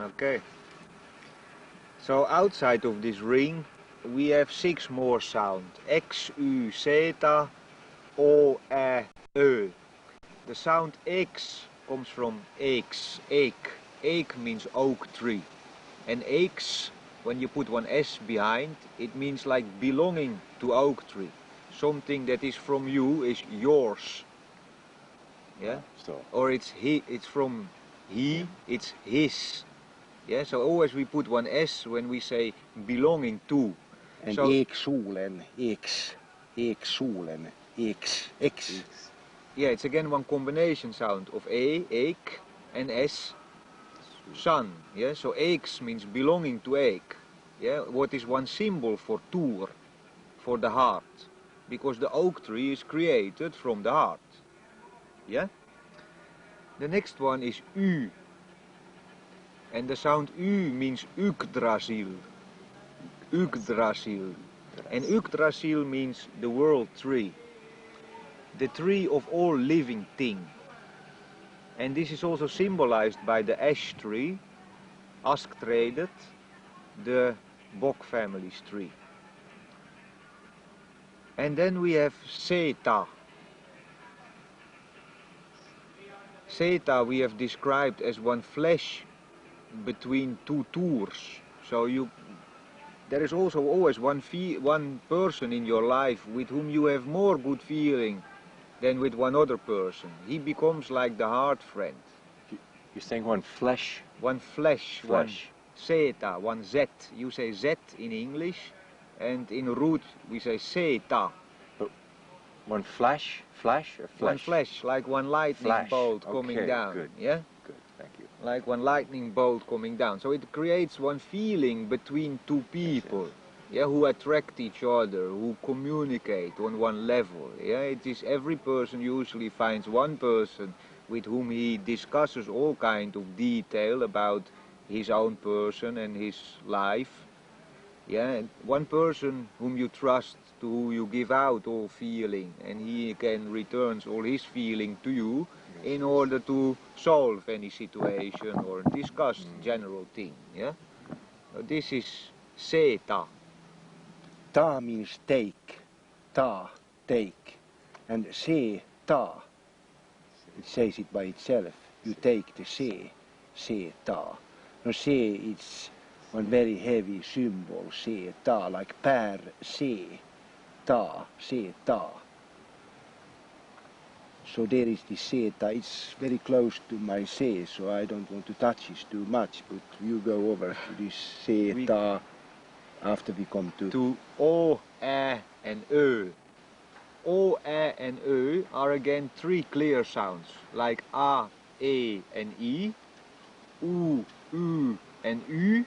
Okay. So outside of this ring we have 6 more sounds. X, U, zeta, O, E, Ö. The sound X comes from X, ache. Ache means oak tree. And X, when you put one S behind, it means like belonging to oak tree. Something that is from you is yours. Yeah? So. Or it's from he, it's his. Yeah, so always we put one S when we say belonging to. And so, eksolen, eksolen, X. Yeah, it's again one combination sound of A, ache, and S, sun. Yeah, so aches means belonging to ache. Yeah, what is one symbol for tur, for the heart, because the oak tree is created from the heart. Yeah. The next one is U, and the sound U means Yggdrasil. Yggdrasil. And Yggdrasil means the world tree, the tree of all living thing. And this is also symbolized by the ash tree, Asktredet, the Bok family's tree. And then we have Zeta. Zeta we have described as one flesh between 2 tours. So there is also always one person in your life with whom you have more good feeling than with one other person. He becomes like the heart friend. You're saying one flesh? One flesh. One zeta, one Z. You say Z in English, and in root we say zeta. But one flesh or flesh? One flesh, like one lightning bolt coming down. Good. Yeah? Good, thank you. Like one lightning bolt coming down. So it creates one feeling between 2 people, yeah, who attract each other, who communicate on one level. Yeah, it is every person usually finds one person with whom he discusses all kind of detail about his own person and his life. Yeah, one person whom you trust, to whom you give out all feeling, and he can returns all his feeling to you in order to solve any situation or discuss general thing. Yeah, so this is zeta. Ta means take, take, and se, ta. It says it by itself. You take the se, ta. No, se, it's one very heavy symbol, se, ta, like per, se, ta. So there is the zeta. It's very close to my se, so I don't want to touch it too much, but you go over to this zeta after we come to O, E, and Ö. O, E, and Ö are again 3 clear sounds, like A, E, and I, U, U, and U.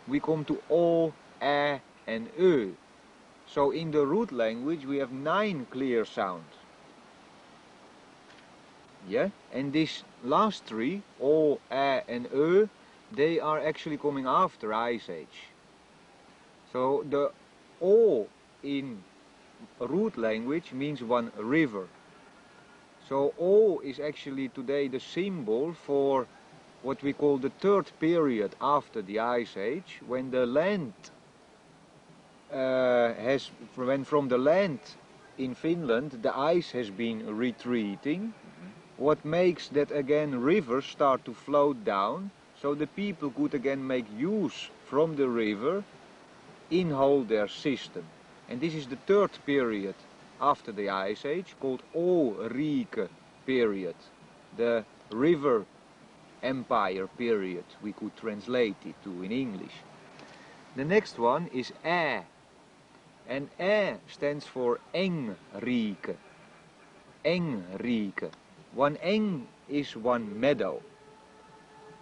We come to O, E, and Ö. So in the root language we have 9 clear sounds. Yeah, and these last 3, O, E, and Ö, they are actually coming after Ice Age. So the O in root language means one river. So O is actually today the symbol for what we call the 3rd period after the Ice Age, when the land when from the land in Finland the ice has been retreating. What makes that again rivers start to float down, so the people could again make use from the river in whole their system. And this is the 3rd period after the Ice Age, called O-Rike period, the river empire period, we could translate it to in English. The next one is Ä, and Ä stands for Engrike. Engrike. One eng is one meadow.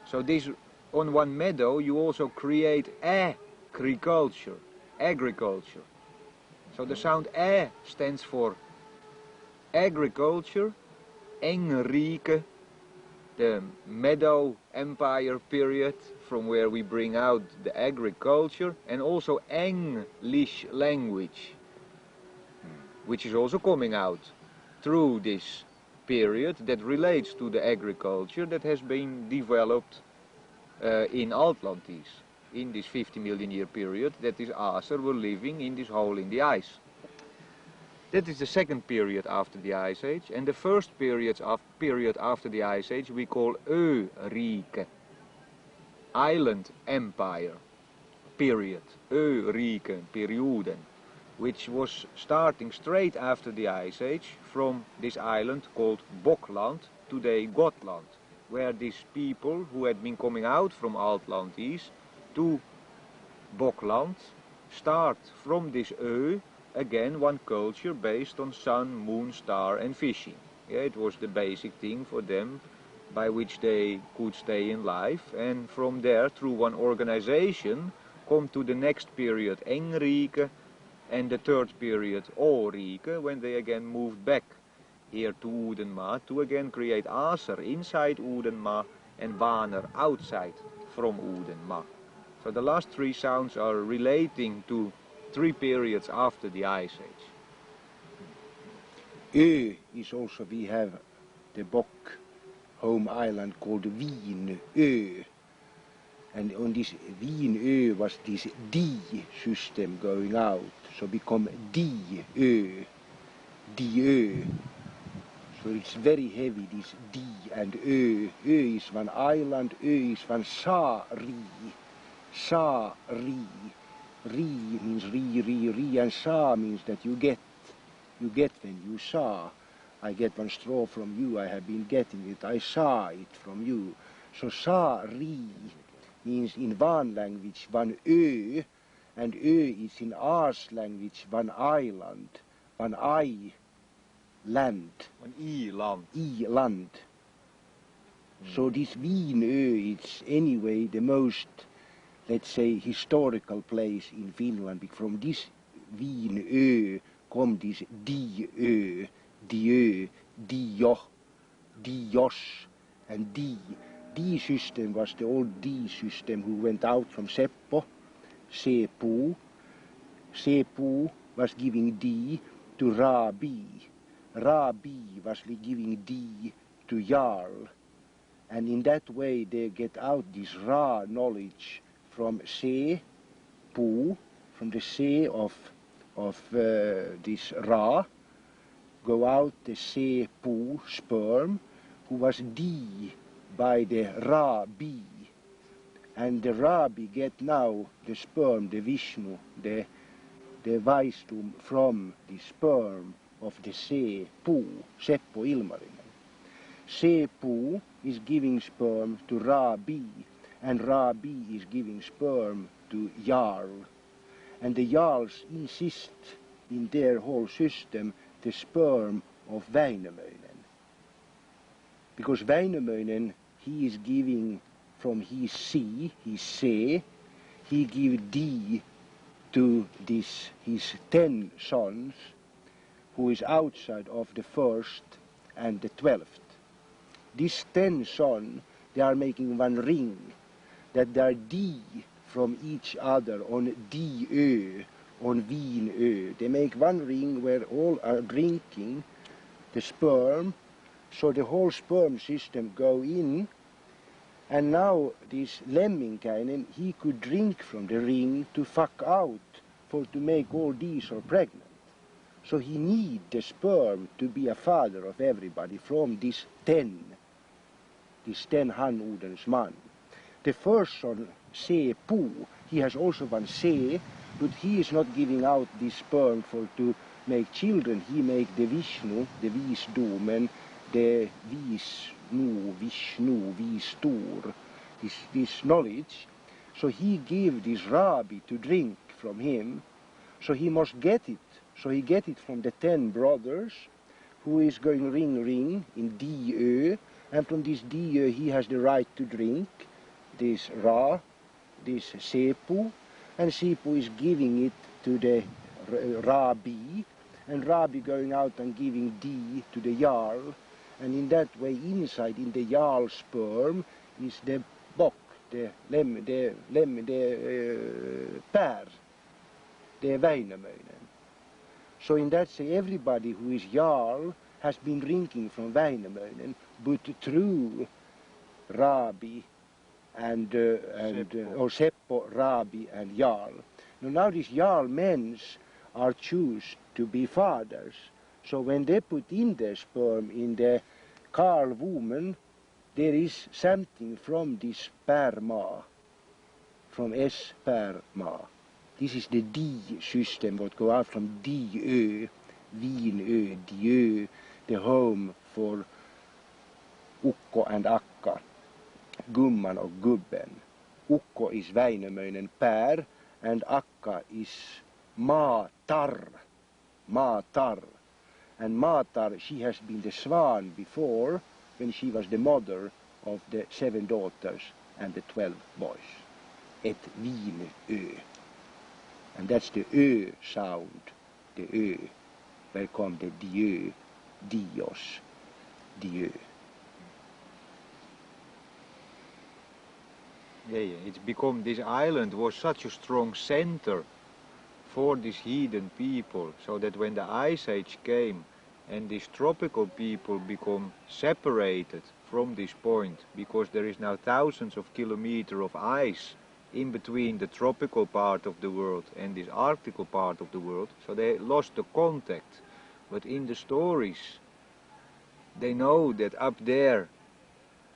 So this, on one meadow you also create agriculture. So the sound Ä stands for agriculture, Engrike, the meadow empire period from where we bring out the agriculture, and also English language, which is also coming out through this period that relates to the agriculture that has been developed in Atlantis, in this 50 million year period, that these Aser were living in this hole in the ice. That is the second period after the Ice Age, and the first period after the Ice Age we call Ö-rike, island empire period, Ö-rike perioden, which was starting straight after the Ice Age from this island called Bokland, today Gotland, where these people who had been coming out from Atlantis to Bokland start from this Ö again one culture based on sun, moon, star and fishing. Yeah, it was the basic thing for them by which they could stay in life, and from there through one organization come to the next period Engrike, and the third period Orike, when they again moved back here to Udenma to again create Aser inside Udenma and Waner outside from Udenma. So the last three sounds are relating to three periods after the Ice Age. Ö is also, we have the Bok home island called Vinö. And on this Vinö was this D system going out, so become Diö, Diö. So it's very heavy, this D and Ö. Ö is one island, Ö is one Saari, Saari. Ri means ri, and sa means that you get when you saw. I get one straw from you, I have been getting it, I saw it from you. So sa ri means in one language one Ö, and Ö is in Ars language one island, one land. One I-land. I-land. So this Vinö is anyway the most, let's say, historical place in Finland. From this Vinö come this Diö, Diö, Dio, Dios, and D. D system was the old D system who went out from Seppo, Sepu. Sepu was giving D to Rabi. Rabi was giving D to Jarl. And in that way they get out this Ra knowledge from Se, Pu, from the Se of this Ra, go out the Se, Pu sperm, who was D by the Rabi. And the Rabi get now the sperm, the Vishnu, the wisdom from the sperm of the Se, Pu, Seppo Ilmarinen. Se, Pu is giving sperm to Rabi, and Rabi is giving sperm to Jarl. And the Jarls insist in their whole system the sperm of Väinämöinen. Because Väinämöinen, he is giving from his sea, his Se, he gives D to this, his 10 sons, who is outside of the first and the 12th. These 10 sons, they are making one ring, that there are D from each other on Diö, on Vinö. They make one ring where all are drinking the sperm, so the whole sperm system go in, and now this Lemminkäinen, he could drink from the ring to fuck out, for to make all these are pregnant. So he need the sperm to be a father of everybody from this 10 Hanudens man. The first son, Se Pu, he has also one Se, but he is not giving out this sperm for to make children. He make the Vishnu, the Visdomen, the Vishnu, Vistur, this knowledge. So he give this Rabi to drink from him, so he must get it. So he get it from the 10 brothers, who is going ring in Diö, and from this Diö he has the right to drink this Ra, this Sepu, and Sepu is giving it to the Rabi, and Rabi going out and giving D to the Jarl, and in that way inside in the Jarl sperm is the Bok, the Pär, the Väinämöinen. So in that way everybody who is Jarl has been drinking from Väinämöinen, but through Rabi and Seppo. Seppo, Rabi, and Jarl. Now these Jarl men are choose to be fathers. So when they put in the sperm in the Carl woman, there is something from this sperma, from sperma. This is the D system, what go out from Diö, Vinö, Diö, the home for ukko and akka, gumman och gubben. Ukko is Väinämöinen pär, and akka is Maatar, Maatar. And Maatar, she has been the swan before, when she was the mother of the 7 daughters and the 12 boys. Et Vinö. And that's the Ö sound, the Ö, where come the Dieu, Dios, Dieu. Yeah, it's become, this island was such a strong center for these heathen people, so that when the Ice Age came and these tropical people become separated from this point, because there is now thousands of kilometers of ice in between the tropical part of the world and this arctical part of the world, so they lost the contact. But in the stories, they know that up there,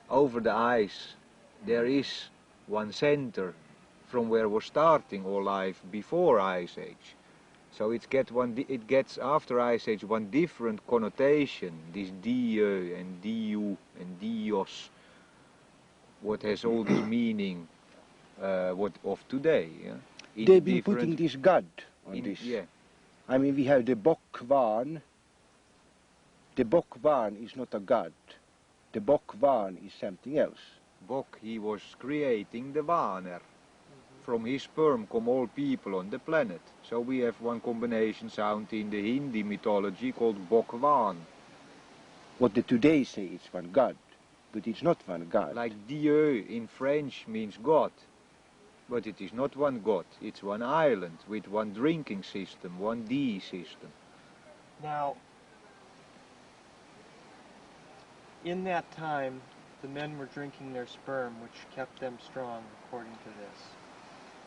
over the ice, there is one center from where was starting all life before Ice Age. So it gets after Ice Age one different connotation, this Dieu and Diu and Dios, what has all this meaning what of today. Yeah? They've been putting this God on this. Yeah. I mean, we have the Bokvan. The Bokvan is not a God. The Bokvan is something else. Bok, he was creating the Vaner. From his sperm come all people on the planet. So we have one combination sound in the Hindi mythology called Bokvan. What they today say it's one God, but it's not one God. Like Dieu in French means God. But it is not one God, it's one island with one drinking system, one D system. Now, in that time, the men were drinking their sperm, which kept them strong, according to this.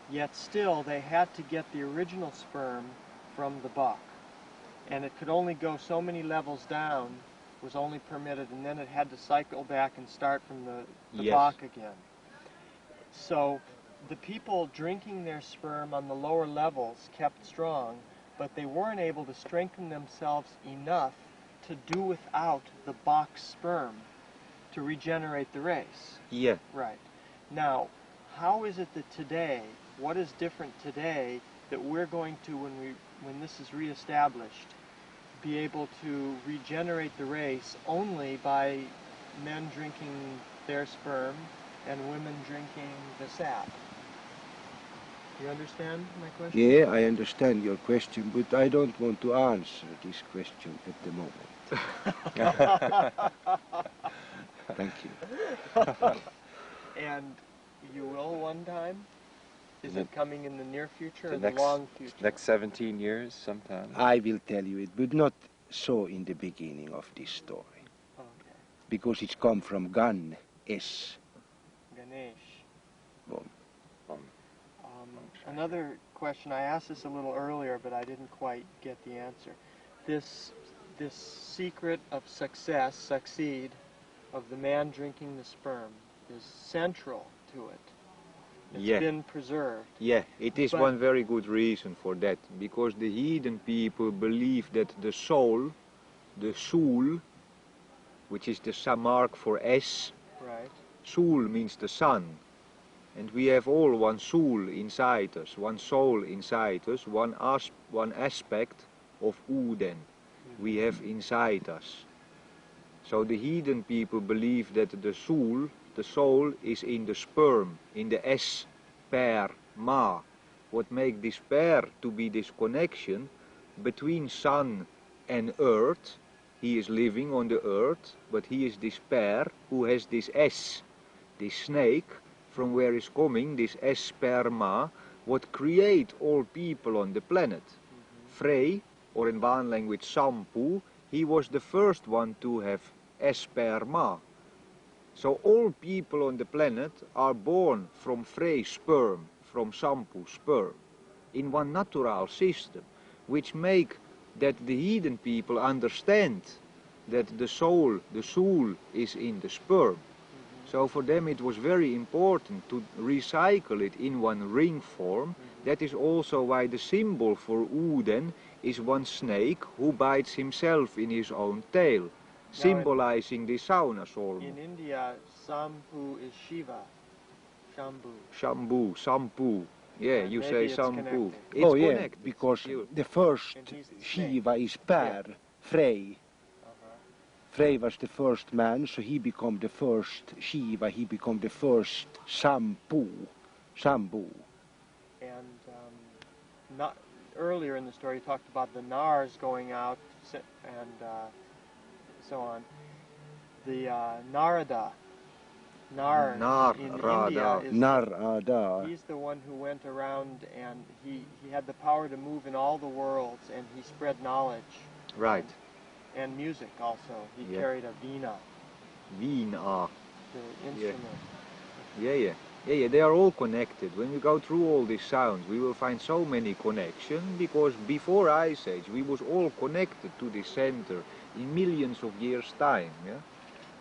Yet still, they had to get the original sperm from the buck. And it could only go so many levels down, was only permitted, and then it had to cycle back and start from the Yes. buck again. So, the people drinking their sperm on the lower levels kept strong, but they weren't able to strengthen themselves enough to do without the box sperm to regenerate the race. Yeah. Right. Now, how is it that today, what is different today that we're going to, when this is reestablished, be able to regenerate the race only by men drinking their sperm and women drinking the sap? You understand my question? Yeah, I understand your question, but I don't want to answer this question at the moment. Thank you. And you will one time? Is it coming in the near future The or the next- long future? Next 17 years sometime. I will tell you it, but not so in the beginning of this story, Okay. because it's come from Gan S. Ganesh. Boom. Another question, I asked this a little earlier, but I didn't quite get the answer. This secret of succeed, of the man drinking the sperm, is central to it. It's Yeah. been preserved. Yeah, it is But- one very good reason for that, because the heathen people believe that the soul, the soul, which is the mark for S, Right. soul means the sun, and we have all one soul inside us, one soul inside us, one aspect of Uden we have inside us. So the heathen people believe that the soul is in the sperm, in the S, sperma. What makes this pair to be this connection between sun and earth. He is living on the earth, but he is this pair who has this S, this snake, from where is coming this S sperma, what create all people on the planet. Frey, or in Van language Sampo, he was the first one to have S sperma. So all people on the planet are born from Frey sperm, from Sampo sperm, in one natural system, which make that the heathen people understand that the soul is in the sperm. So for them it was very important to recycle it in one ring form. That is also why the symbol for Uden is one snake who bites himself in his own tail, symbolizing the sauna solmu. In India, Sampu is Shiva. Shambhu. Shambhu, Sampu. Yeah, you say it's Sampu. connected. It's Oh yeah, connected. because You- the first And he's the Shiva is Per, Frey. Frey was the first man, so he became the first Shiva, he became the first Shambhu. And not earlier in the story, you talked about the Nars going out and so on. The Narada, Nar in India is Narada. he's the one who went around and he had the power to move in all the worlds, and he spread knowledge Right. and music also. He Yeah. carried a veena, Veena. the instrument. Yeah, they are all connected. When we go through all these sounds, we will find so many connections, because before Ice Age, we was all connected to this center in millions of years' time. Yeah?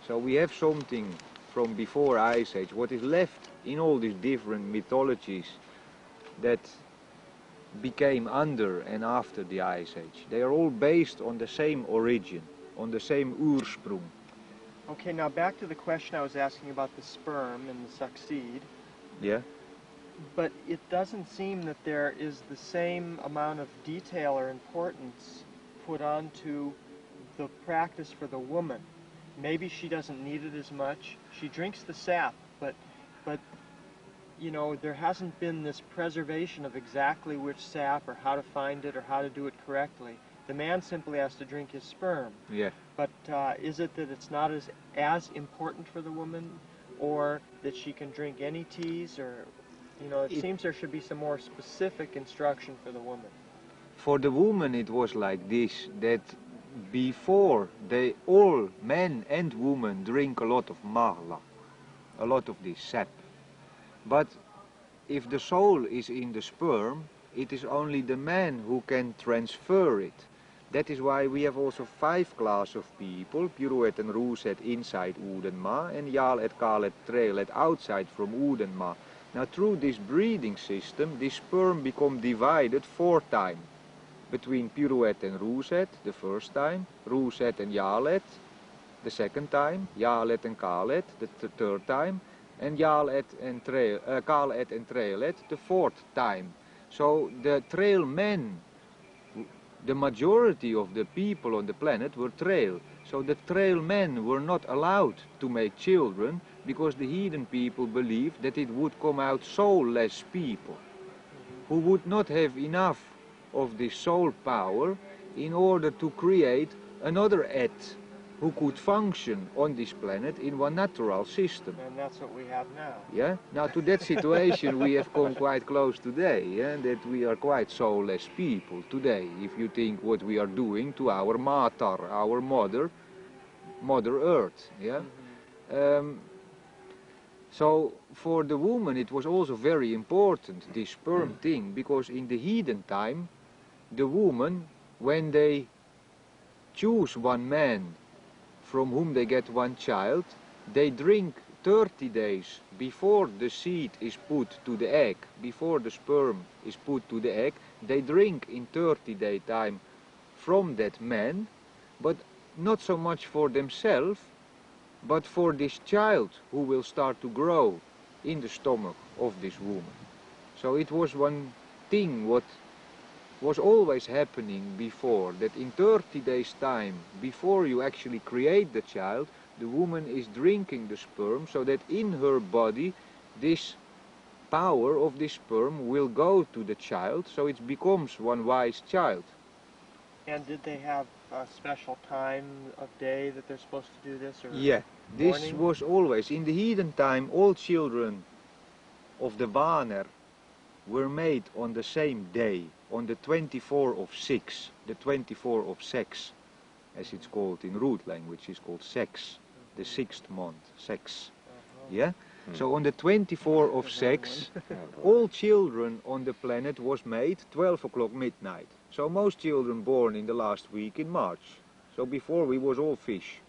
So we have something from before Ice Age, what is left in all these different mythologies that became under and after the Ice Age. They are all based on the same origin, on the same Ursprung. Okay, now back to the question I was asking about the sperm and the succeed. Yeah? But it doesn't seem that there is the same amount of detail or importance put onto the practice for the woman. Maybe she doesn't need it as much. She drinks the sap, but you know, there hasn't been this preservation of exactly which sap or how to find it or how to do it correctly. The man simply has to drink his sperm. Yeah. But is it that it's not as important for the woman, or that she can drink any teas, or, you know, it seems there should be some more specific instruction for the woman. For the woman it was like this, that before they all, men and women, drink a lot of mahla, a lot of this sap. But if the soul is in the sperm, it is only the man who can transfer it. That is why we have also 5 classes of people, Pirouet and Rouset inside Udenma, and Jalet, Kalet, Trelet outside from Udenma. Now through this breeding system, this sperm become divided 4 times. Between Pirouet and Rouset, the first time, Rouset and Jalet, the second time, Jalet and Kalet, the third time, and Kalet and Trelet, the 4th time. So the trail men, the majority of the people on the planet were trail. So the trail men were not allowed to make children, because the heathen people believed that it would come out soulless people, who would not have enough of this soul power in order to create another Et who could function on this planet in one natural system. And that's what we have now. Yeah. Now to that situation we have come quite close today, yeah? That we are quite soulless people today, if you think what we are doing to our Matar, our Mother Earth. Yeah. So for the woman it was also very important, this sperm thing, because in the heathen time, the woman, when they choose one man from whom they get one child, they drink 30 days before the seed is put to the egg, before the sperm is put to the egg, they drink in 30-day time from that man, but not so much for themselves, but for this child who will start to grow in the stomach of this woman. So it was one thing what was always happening before, that in 30 days time, before you actually create the child, the woman is drinking the sperm, so that in her body this power of this sperm will go to the child, so it becomes one wise child. And did they have a special time of day that they're supposed to do this? Or Yeah, this morning? was always, in the heathen time, all children of the Vaner were made on the same day, on the 24 of 6, the 24 of sex, as it's called in root language, is called sex, the 6th month, sex. Yeah? So on the 24th of sex, all children on the planet was made 12 o'clock midnight. So most children born in the last week in March. So before we was all fish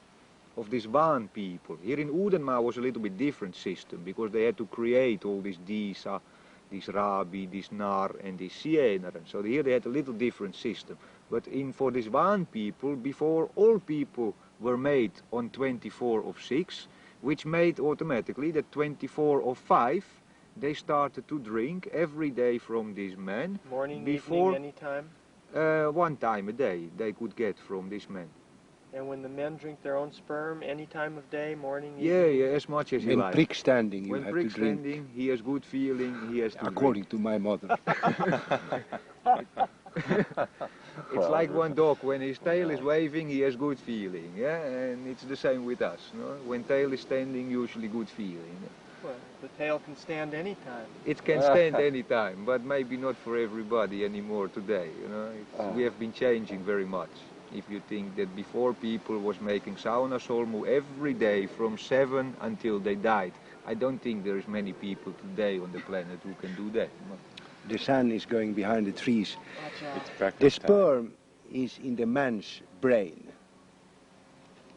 of these Vaan people. Here in Uudenmaa was a little bit different system because they had to create all these Disa, this Rabi, this Nar and this Sieneren. So here they had a little different system. But for these Vaan people, before all people were made on 24 of 6, which made automatically that 24 of 5, they started to drink every day from these men. Morning, before, evening, any time? 1 time a day they could get from these men. And when the men drink their own sperm, any time of day, morning, Yeah, evening? yeah, as much as you When like. prick standing, you When have prick to drink. standing, he has good feeling, he has to According to my mother. It's like one dog, when his tail is waving, he has good feeling, yeah, and it's the same with us, no? When tail is standing, usually good feeling. Well, the tail can stand any time. It can stand any time, but maybe not for everybody anymore today, you know. We have been changing very much. If you think that before people was making sauna solmu every day from 7 until they died, I don't think there is many people today on the planet who can do that. The sun is going behind the trees. It's breakfast The time. sperm is in the man's brain.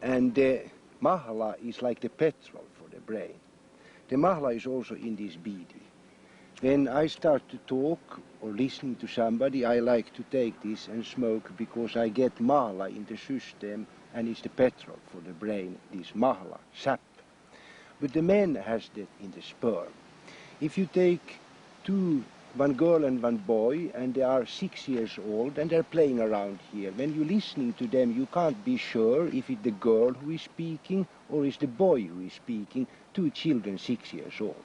And the mahla is like the petrol for the brain. The mahla is also in this bidi. When I start to talk or listening to somebody, I like to take this and smoke because I get mahla in the system and it's the petrol for the brain, this mahla, sap. But the man has that in the sperm. If you take one girl and one boy, and they are 6 years old and they're playing around here, when you're listening to them, you can't be sure if it's the girl who is speaking or it's the boy who is speaking, 2 children 6 years old.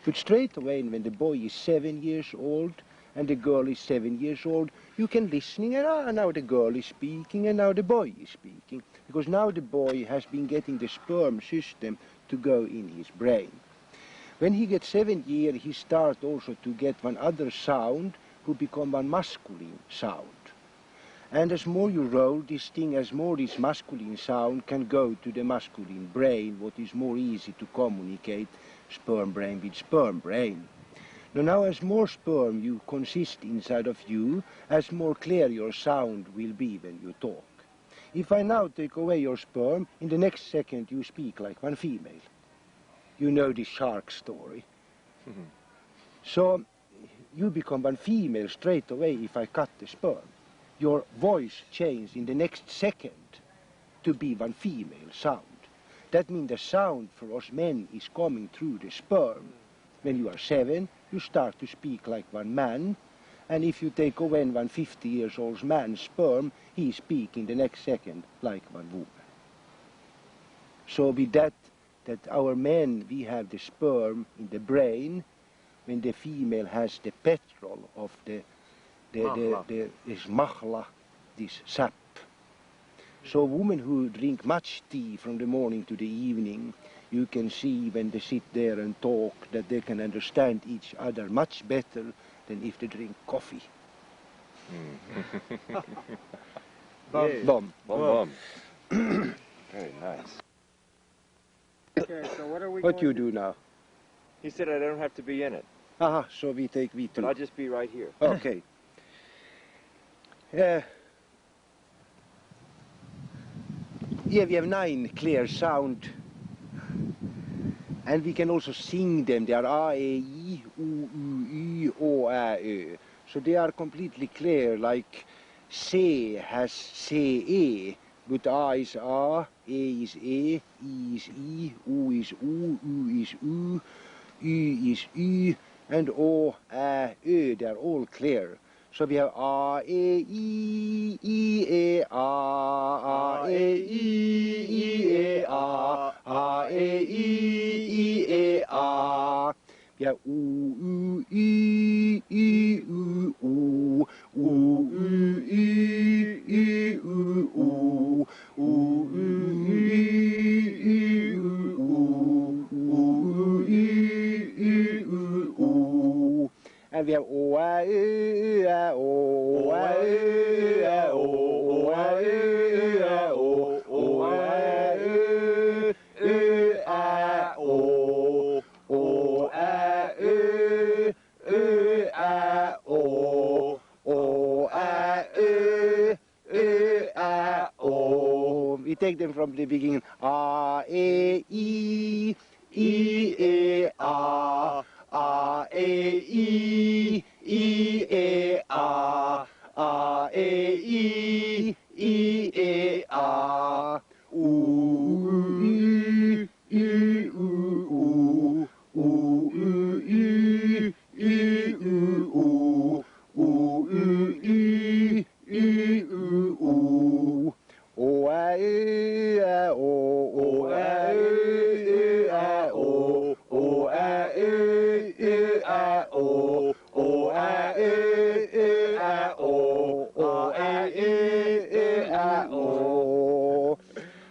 But straight away, when the boy is 7 years old and the girl is 7 years old, you can listen and now the girl is speaking and now the boy is speaking. Because now the boy has been getting the sperm system to go in his brain. When he gets 7 years, he starts also to get one other sound who become one masculine sound. And as more you roll this thing, as more this masculine sound can go to the masculine brain, what is more easy to communicate sperm brain with sperm brain. Now as more sperm you consist inside of you, as more clear your sound will be when you talk. If I now take away your sperm, in the next second you speak like one female. You know the shark story. So you become one female straight away if I cut the sperm. Your voice changes in the next second to be one female sound. That means the sound for us men is coming through the sperm. When you are 7, you start to speak like one man, and if you take away one 50 years old man's sperm, he speaks in the next second like one woman. So with that our men, we have the sperm in the brain, when the female has the petrol of this mahla, this sap. So women who drink much tea from the morning to the evening, you can see when they sit there and talk that they can understand each other much better than if they drink coffee. Bum. Yeah. Bum. Bum, bum. Very nice. Okay, so what are we What going you to do now? He said I don't have to be in it, Aha, so we take but V2. I'll just be right here. Okay. Yeah, we have 9 clear sound, and we can also sing them. They are A, E, I, U, U, Y, O, A, Ö. So they are completely clear, like C has C, E, but A is A, E is E, I is I, U is U, U is U, Y is Y, and O, A, Ö. They are all clear. So we have A, E, I, E, A, E, I, A, E, I, A. We have U, I, U, U, U, I, U, U, and we have O, A, Ö, A, O, A, Ö, A, O, A, Ö, A, O, A, Ö, take them from the beginning. A, E, E, A, E, E, A, E, E, A, U, U, U, U, U, O, A, E, A, O, O, A, E, A, O, O, A, E, A, O, O, A, E, A, O, O, A, E, A, O.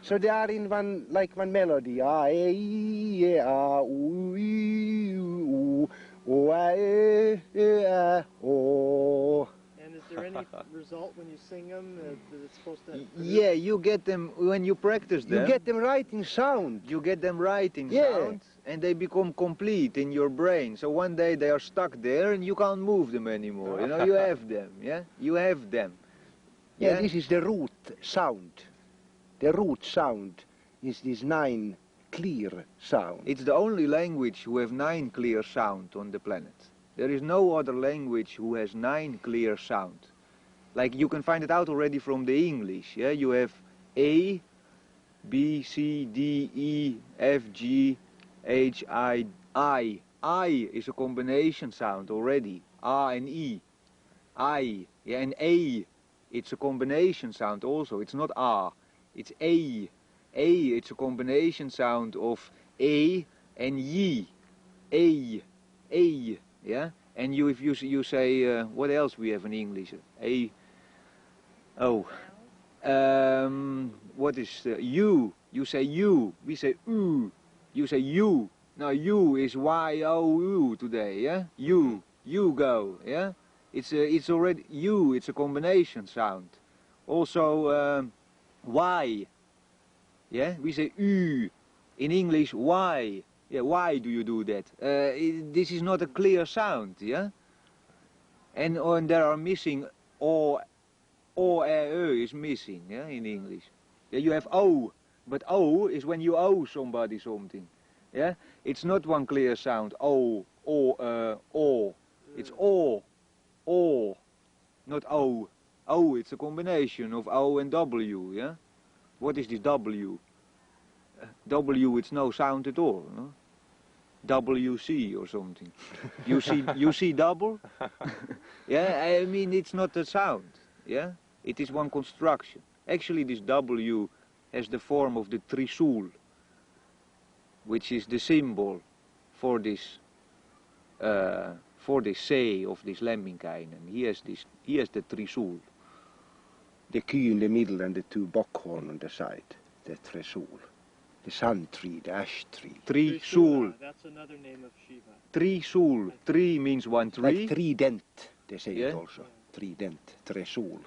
So they are in one melody. A, E, A, U, U, O, A, E, A, O. And is there any result when you sing them that it's supposed to? Yeah, you get them when you practice them. You get them right in sound. You get them right in Yeah. sound, and they become complete in your brain. So one day they are stuck there, and you can't move them anymore. You know, you have them. Yeah, you have them. Yeah, this is the root sound. The root sound is this 9 clear sound. It's the only language who have 9 clear sound on the planet. There is no other language who has 9 clear sound. Like you can find it out already from the English. Yeah, you have A, B, C, D, E, F, G, H, I, I. I is a combination sound already. A and E. I. Yeah, and A, it's a combination sound also. It's not A, it's A. A, it's a combination sound of A and Y. A. A. Yeah, and if you say what else we have in English? A. Oh, what is you? You say you. We say u. You say you. Now you is Y-O-U today. Yeah, you go. Yeah, it's already you. It's a combination sound. Also Y. Yeah, we say u. In English Y. Yeah, why do you do that? This is not a clear sound, yeah? And there are missing O, is missing, yeah, in English. Yeah, you have O, but O is when you owe somebody something, yeah? It's not one clear sound, O. It's O, not O. O, it's a combination of O and W, yeah? What is this W? W, it's no sound at all, no? WC or something. You see double? Yeah, I mean it's not a sound, yeah? It is one construction. Actually this W has the form of the trisul, which is the symbol for this say of this Lemminkäinen. He has the trisul. The key in the middle and the 2 bockhorn on the side. The trisul. The sun tree, the ash tree. Trisul. That's another name of Shiva. Trisul. Tri means one tree. Like trident, they say Yeah. it also. Trident, trisul,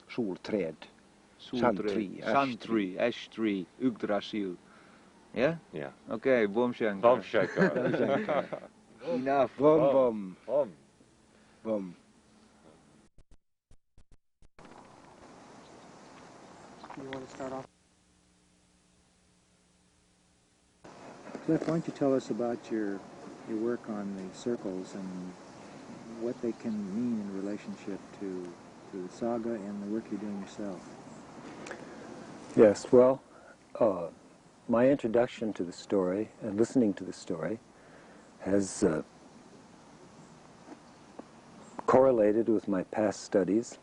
solträd, Sun sun tree, ash tree, Yggdrasil. Yeah? Yeah. Okay, Bomshankar. Bomb Enough. Bom, Bomb. bom. You want to start off? Cliff, why don't you tell us about your work on the circles and what they can mean in relationship to the saga and the work you're doing yourself? Yes, well, my introduction to the story and listening to the story has correlated with my past studies,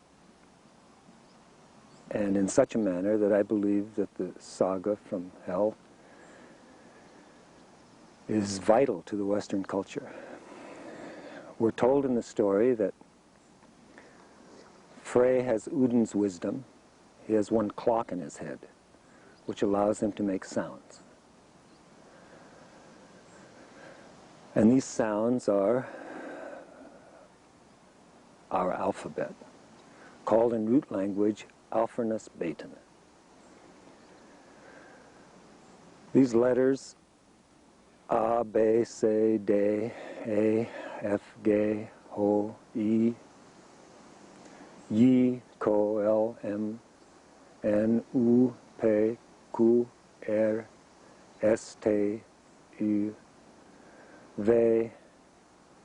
and in such a manner that I believe that the saga from hell is vital to the Western culture. We're told in the story that Frey has Udin's wisdom. He has one clock in his head, which allows him to make sounds. And these sounds are our alphabet, called in root language Alphornus Beten. These letters A, B, C, D, E, F, G, H, I, J, K, L, M, N, U, P, Q, R, S, T, U, V,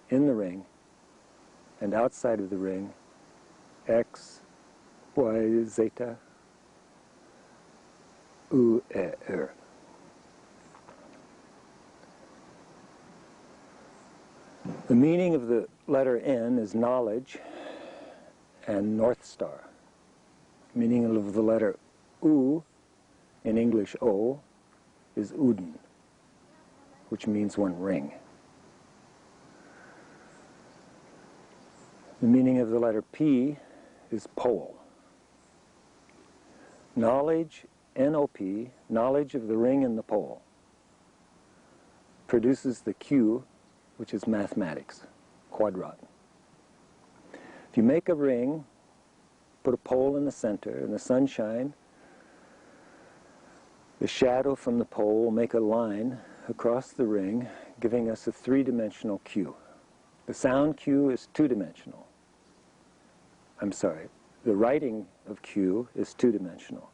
in the ring, and outside of the ring, X, Y, zeta, U, E, R. The meaning of the letter N is knowledge and North Star. Meaning of the letter U, in English O, is Uden, which means one ring. The meaning of the letter P is pole. Knowledge, N-O-P, knowledge of the ring and the pole, produces the Q, which is mathematics, quadrat. If you make a ring, put a pole in the center, in the sunshine, the shadow from the pole will make a line across the ring, giving us a three-dimensional Q. The sound Q is two-dimensional. I'm sorry, the writing of Q is two-dimensional.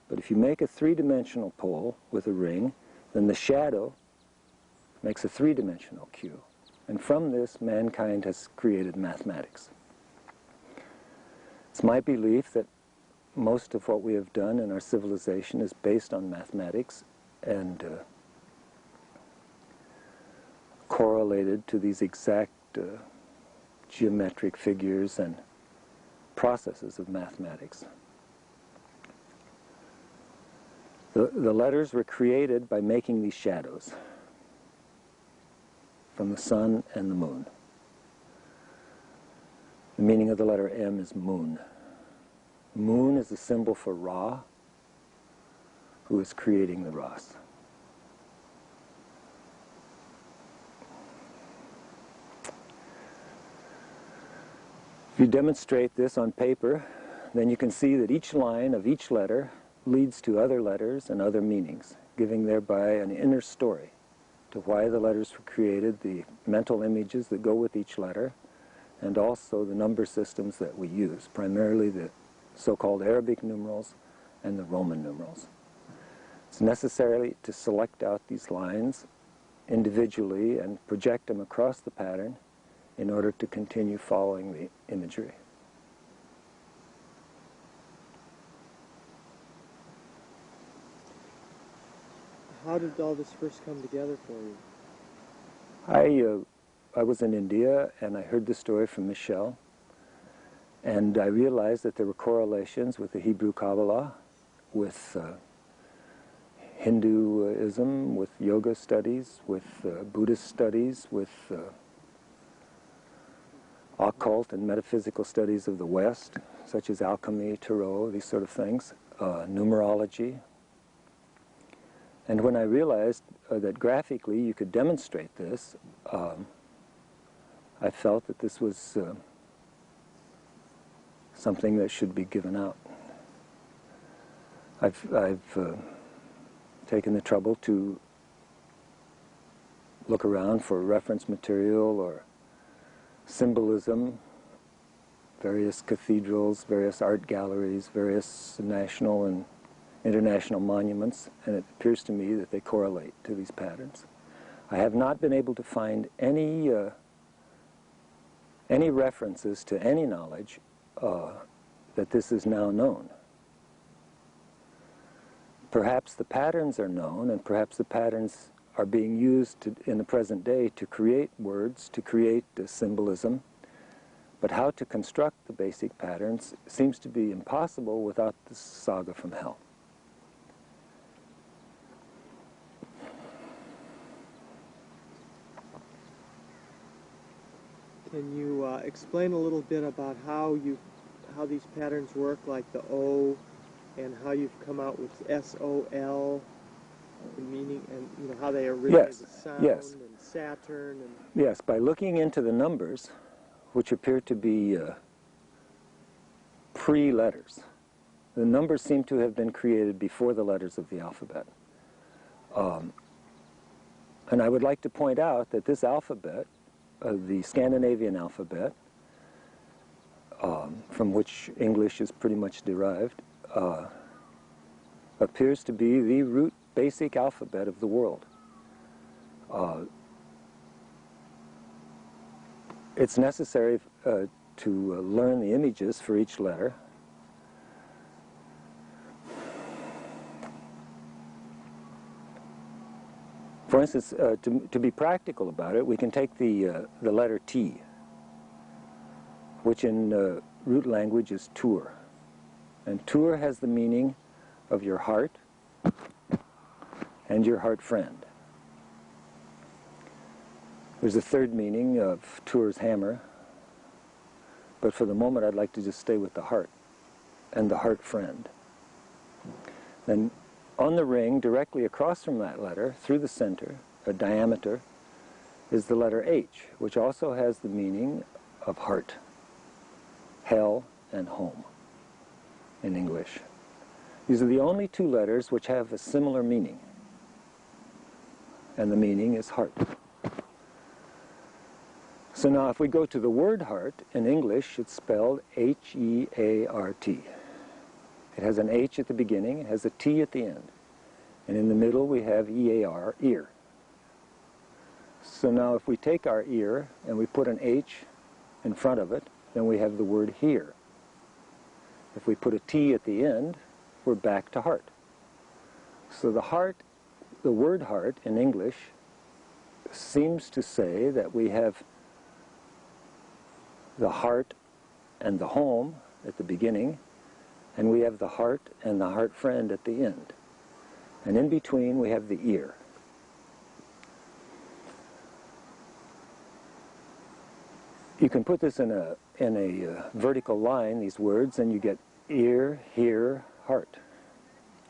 But if you make a three-dimensional pole with a ring, then the shadow makes a three-dimensional Q. And from this, mankind has created mathematics. It's my belief that most of what we have done in our civilization is based on mathematics and correlated to these exact geometric figures and processes of mathematics. The letters were created by making these shadows from the sun and the moon. The meaning of the letter M is moon. Moon is a symbol for Ra, who is creating the Ras. If you demonstrate this on paper, then you can see that each line of each letter leads to other letters and other meanings, giving thereby an inner story to why the letters were created, the mental images that go with each letter, and also the number systems that we use, primarily the so-called Arabic numerals and the Roman numerals. It's necessary to select out these lines individually and project them across the pattern in order to continue following the imagery. How did all this first come together for you? I was in India and I heard the story from Michelle, and I realized that there were correlations with the Hebrew Kabbalah, with Hinduism, with yoga studies, with Buddhist studies, with occult and metaphysical studies of the West, such as alchemy, tarot, these sort of things, numerology. And when I realized that graphically you could demonstrate this, I felt that this was something that should be given out. I've taken the trouble to look around for reference material or symbolism, various cathedrals, various art galleries, various national and international monuments, and it appears to me that they correlate to these patterns. I have not been able to find any references to any knowledge that this is now known. Perhaps the patterns are known, and perhaps the patterns are being used in the present day to create words, to create symbolism, but how to construct the basic patterns seems to be impossible without the saga from hell. Can you explain a little bit about how these patterns work, like the O, and how you've come out with SOL, the meaning, and how they originate with sound and Saturn? And yes, by looking into the numbers, which appear to be pre-letters. The numbers seem to have been created before the letters of the alphabet. And I would like to point out that this alphabet, the Scandinavian alphabet, from which English is pretty much derived, appears to be the root basic alphabet of the world. It's necessary to learn the images for each letter. For instance, to be practical about it, we can take the letter T, which in root language is tur. And tur has the meaning of your heart and your heart friend. There's a third meaning of tur's hammer, but for the moment I'd like to just stay with the heart and the heart friend. Then on the ring, directly across from that letter, through the center, a diameter, is the letter H, which also has the meaning of heart, hell, and home in English. These are the only two letters which have a similar meaning, and the meaning is heart. So now if we go to the word heart, in English it's spelled H-E-A-R-T. It has an H at the beginning, it has a T at the end. And in the middle we have E-A-R, ear. So now if we take our ear and we put an H in front of it, then we have the word hear. If we put a T at the end, we're back to heart. So the heart, the word heart in English seems to say that we have the heart and the home at the beginning, and we have the heart and the heart friend at the end. And in between we have the ear. You can put this in a vertical line, these words, and you get ear, hear, heart.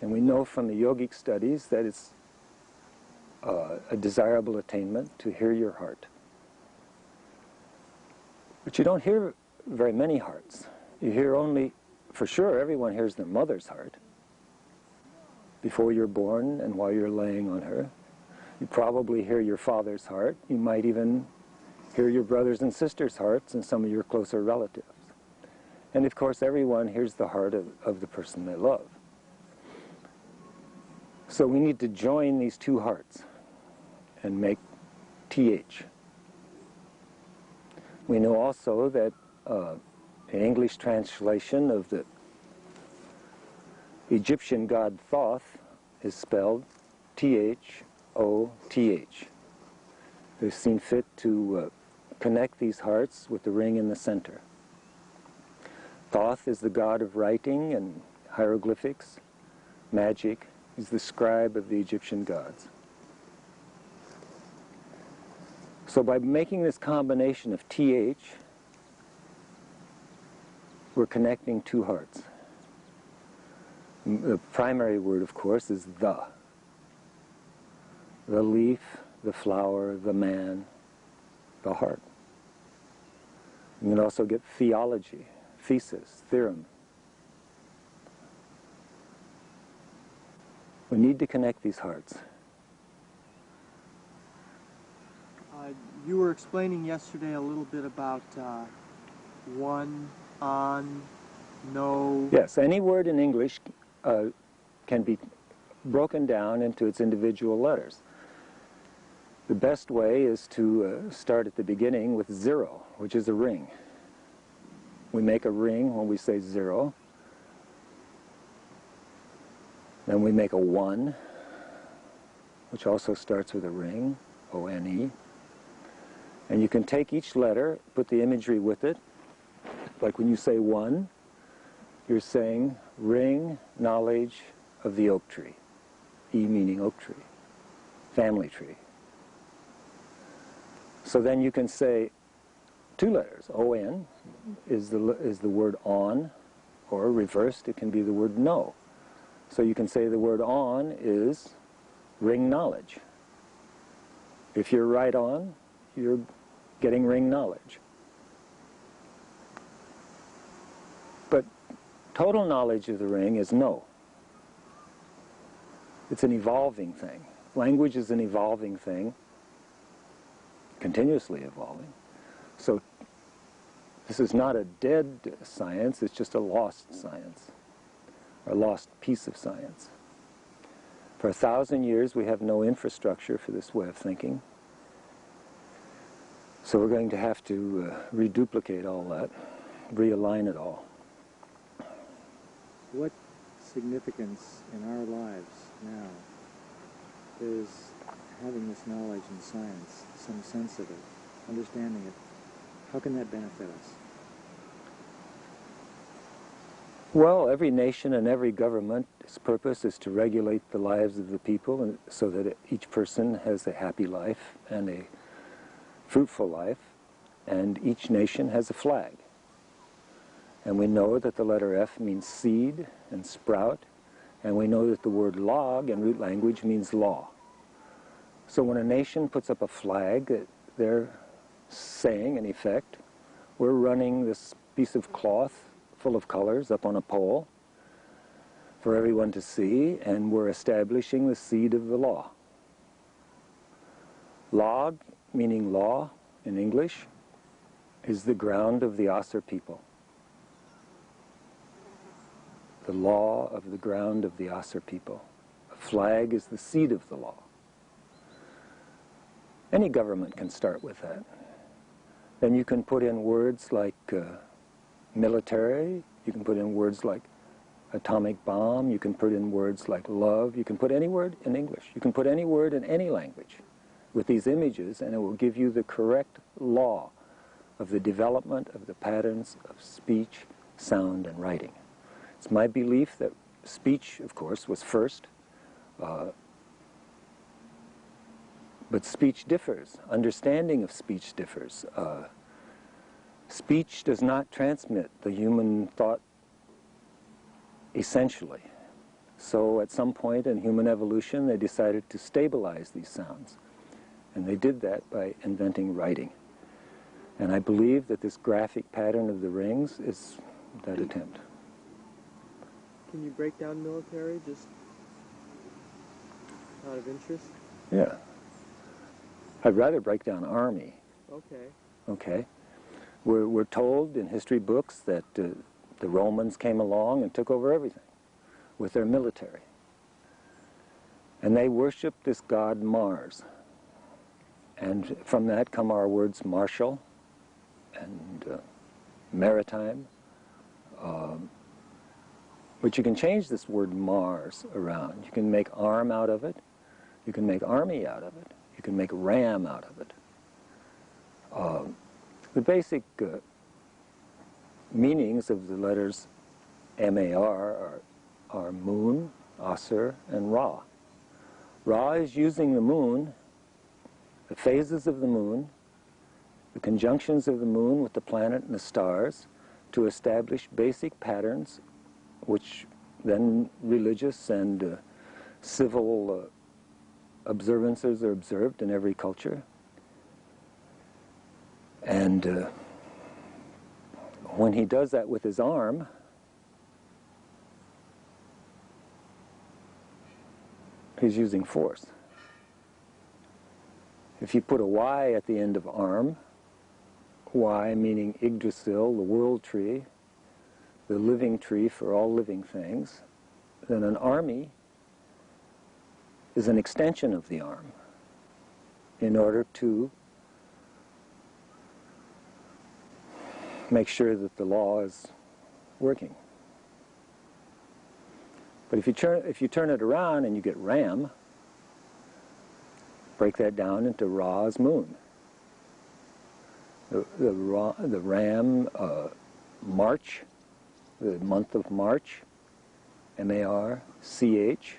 And we know from the yogic studies that it's a desirable attainment to hear your heart. But you don't hear very many hearts. You hear only, for sure, everyone hears their mother's heart before you're born and while you're laying on her. You probably hear your father's heart. You might even hear your brothers and sisters' hearts and some of your closer relatives. And of course, everyone hears the heart of the person they love. So we need to join these two hearts and make TH. We know also that an English translation of the Egyptian god Thoth is spelled T-H-O-T-H. They've seen fit to connect these hearts with the ring in the center. Thoth is the god of writing and hieroglyphics, magic. He's the scribe of the Egyptian gods. So by making this combination of TH, we're connecting two hearts. The primary word, of course, is the. The leaf, the flower, the man, the heart. You can also get theology, thesis, theorem. We need to connect these hearts. You were explaining yesterday a little bit about one, on, no. Yes, any word in English can be broken down into its individual letters. The best way is to start at the beginning with 0, which is a ring. We make a ring when we say 0. Then we make a 1, which also starts with a ring, O-N-E. And you can take each letter, put the imagery with it. Like when you say 1, you're saying ring, knowledge of the oak tree. E meaning oak tree, family tree. So then you can say 2 letters. O-N is the word on, or reversed, it can be the word no. So you can say the word on is ring knowledge. If you're right on, you're getting ring knowledge. But total knowledge of the ring is no. It's an evolving thing. Language is an evolving thing, continuously evolving. So this is not a dead science, it's just a lost science, or a lost piece of science. For 1,000 years we have no infrastructure for this way of thinking. So we're going to have to reduplicate all that, realign it all. What significance in our lives now is having this knowledge in science, some sense of it, understanding it? How can that benefit us? Well, every nation and every government's purpose is to regulate the lives of the people and so that each person has a happy life and a fruitful life, and each nation has a flag. And we know that the letter F means seed and sprout, and we know that the word log in root language means law. So when a nation puts up a flag, they're saying, in effect, we're running this piece of cloth full of colors up on a pole for everyone to see, and we're establishing the seed of the law. Log, meaning law in English, is the ground of the Asur people. The law of the ground of the Asur people. A flag is the seed of the law. Any government can start with that. Then you can put in words like military, you can put in words like atomic bomb, you can put in words like love, you can put any word in English, you can put any word in any language with these images, and it will give you the correct law of the development of the patterns of speech, sound, and writing. It's my belief that speech, of course, was first, but speech differs. Understanding of speech differs. Speech does not transmit the human thought essentially. So at some point in human evolution, they decided to stabilize these sounds. And they did that by inventing writing. And I believe that this graphic pattern of the rings is that attempt. Can you break down military, just out of interest? Yeah. I'd rather break down army. Okay. Okay. We're told in history books that the Romans came along and took over everything with their military. And they worshiped this god Mars. And from that come our words martial and maritime. But you can change this word Mars around. You can make arm out of it. You can make army out of it. You can make ram out of it. The basic meanings of the letters M-A-R are moon, Asur, and Ra. Ra is using the moon, the phases of the moon, the conjunctions of the moon with the planet and the stars, to establish basic patterns which then religious and civil observances are observed in every culture. And when he does that with his arm, he's using force. If you put a Y at the end of arm, Y meaning Yggdrasil, the world tree, the living tree for all living things, then an army is an extension of the arm in order to make sure that the law is working. But if you turn it around and you get Ram, break that down into Ra's moon. The Ram, March, the month of March, M-A-R-C-H,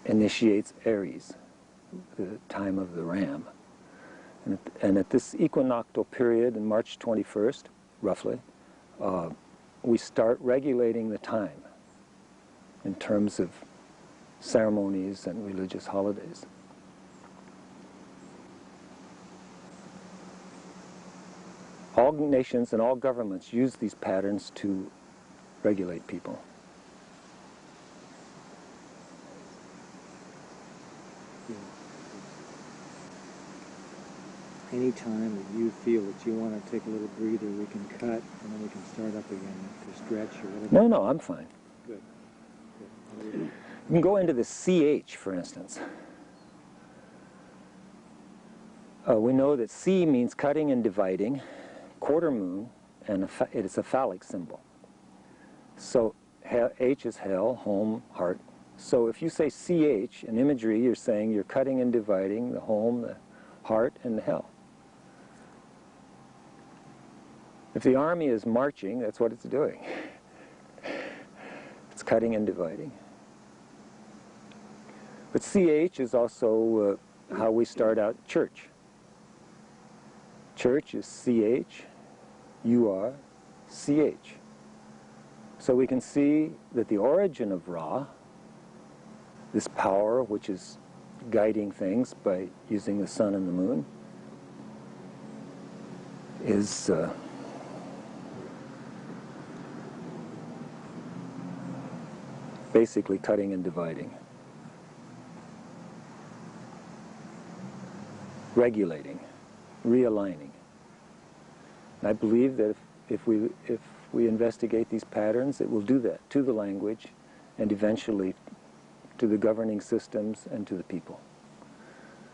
initiates Aries, the time of the Ram. And at this equinoctial period, in March 21st, roughly, we start regulating the time in terms of ceremonies and religious holidays. All nations and all governments use these patterns to regulate people. Any time that you feel that you want to take a little breather, we can cut, and then we can start up again to stretch or whatever. No, I'm fine. Good. You can go into the CH, for instance. We know that C means cutting and dividing, quarter moon, and it is a phallic symbol. So H is hell, home, heart. So if you say CH in imagery, you're saying you're cutting and dividing the home, the heart, and the hell. If the army is marching, that's what it's doing. It's cutting and dividing. But CH is also how we start out church. Church is CH, UR, CH. So we can see that the origin of Ra, this power which is guiding things by using the sun and the moon, is basically cutting and dividing, regulating, realigning. And I believe that if we investigate these patterns, it will do that to the language and eventually to the governing systems and to the people,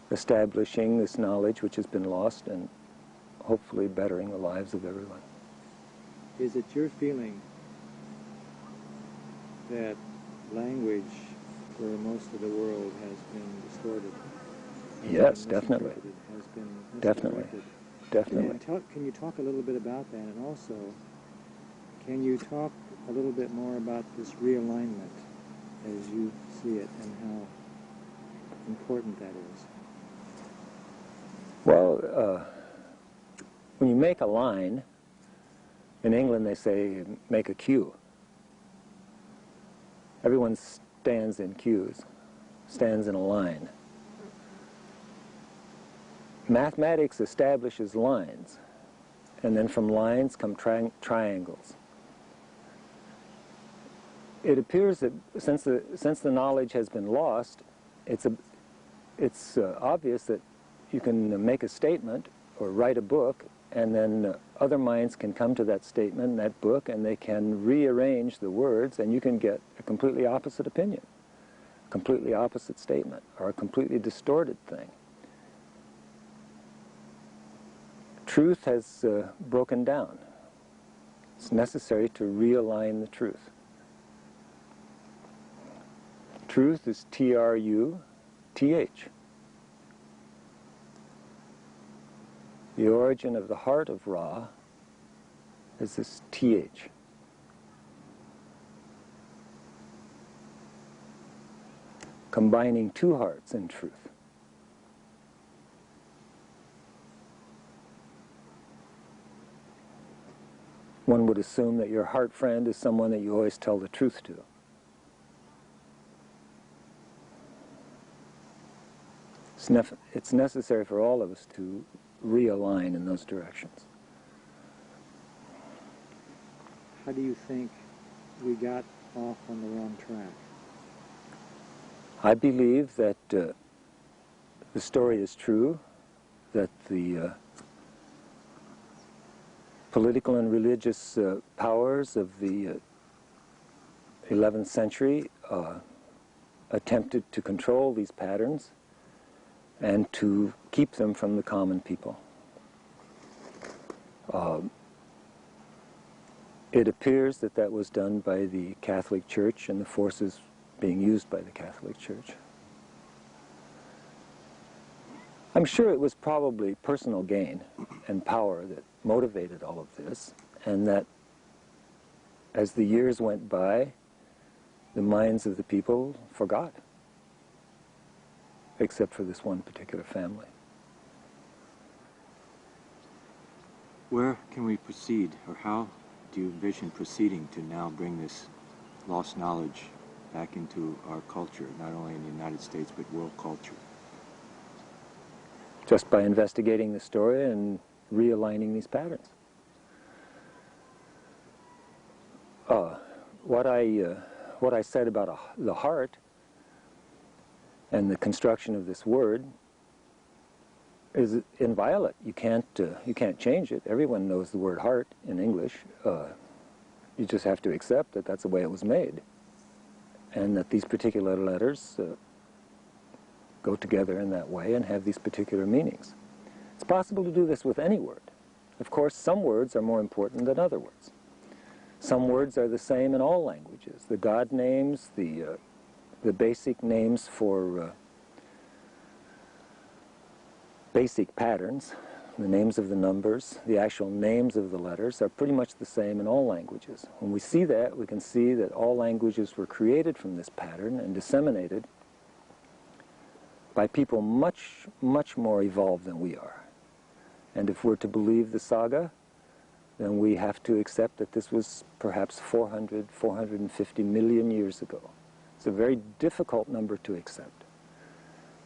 establishing this knowledge which has been lost and hopefully bettering the lives of everyone. Is it your feeling that language for most of the world has been distorted? Yes, definitely. Has been Definitely. misdirected? Definitely. And can you talk a little bit about that? And also, can you talk a little bit more about this realignment as you see it and how important that is? Well, when you make a line, in England they say make a queue. Everyone stands in queues, stands in a line. Mathematics establishes lines, and then from lines come triangles. It appears that since the knowledge has been lost, it's obvious that you can make a statement or write a book, and then other minds can come to that statement, that book, and they can rearrange the words, and you can get a completely opposite opinion, a completely opposite statement, or a completely distorted thing. Truth has broken down. It's necessary to realign the truth. Truth is T-R-U-T-H. The origin of the heart of Ra is this T-H. Combining two hearts in truth. One would assume that your heart friend is someone that you always tell the truth to. It's necessary for all of us to realign in those directions. How do you think we got off on the wrong track? I believe that the story is true, that the political and religious powers of the 11th century attempted to control these patterns and to keep them from the common people. It appears that that was done by the Catholic Church and the forces being used by the Catholic Church. I'm sure it was probably personal gain and power that motivated all of this, and that as the years went by, the minds of the people forgot, except for this one particular family. Where can we proceed, or how do you envision proceeding to now bring this lost knowledge back into our culture, not only in the United States, but world culture? Just by investigating the story and realigning these patterns. What I said about the heart and the construction of this word is inviolate. You can't change it. Everyone knows the word heart in English. You just have to accept that that's the way it was made. and that these particular letters go together in that way and have these particular meanings. It's possible to do this with any word. Of course, some words are more important than other words. Some words are the same in all languages. The God names, the basic names for basic patterns, the names of the numbers, the actual names of the letters are pretty much the same in all languages. When we see that, we can see that all languages were created from this pattern and disseminated by people much, much more evolved than we are. And if we're to believe the saga, then we have to accept that this was perhaps 400, 450 million years ago. It's a very difficult number to accept.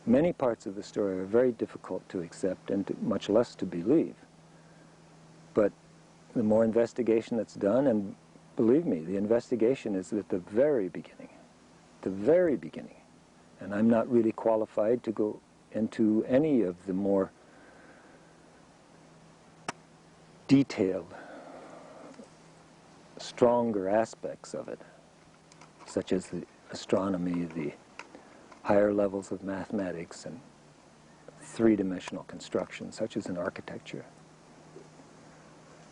Many parts of the story are very difficult to accept and much less to believe. But the more investigation that's done, and believe me, the investigation is at the very beginning, and I'm not really qualified to go into any of the more detailed, stronger aspects of it, such as the astronomy, the higher levels of mathematics, and three-dimensional construction, such as in architecture.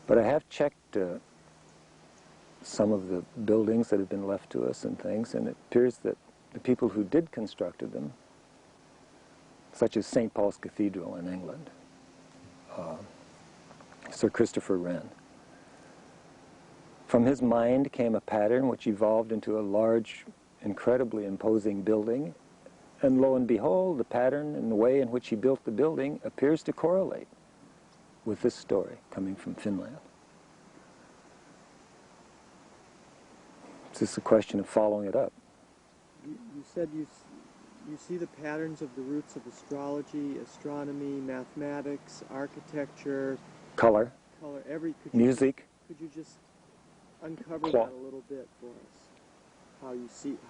But I have checked some of the buildings that have been left to us and things, and it appears that the people who did construct them, such as St. Paul's Cathedral in England, Sir Christopher Wren, from his mind came a pattern which evolved into a large, incredibly imposing building. And lo and behold, the pattern and the way in which he built the building appears to correlate with this story coming from Finland. It's just a question of following it up. You said you see the patterns of the roots of astrology, astronomy, mathematics, architecture, Color, music. Could you just uncover Cloth. that a little bit for us?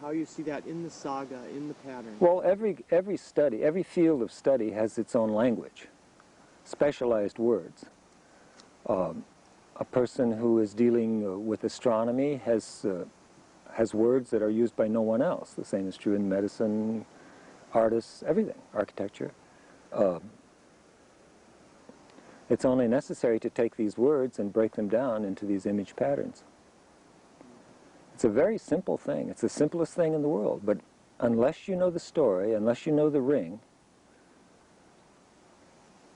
How you see that in the saga, in the pattern? Well, every study, every field of study has its own language, specialized words. A person who is dealing with astronomy has words that are used by no one else. The same is true in medicine, artists, everything, architecture. It's only necessary to take these words and break them down into these image patterns. It's a very simple thing. It's the simplest thing in the world. But unless you know the story, unless you know the ring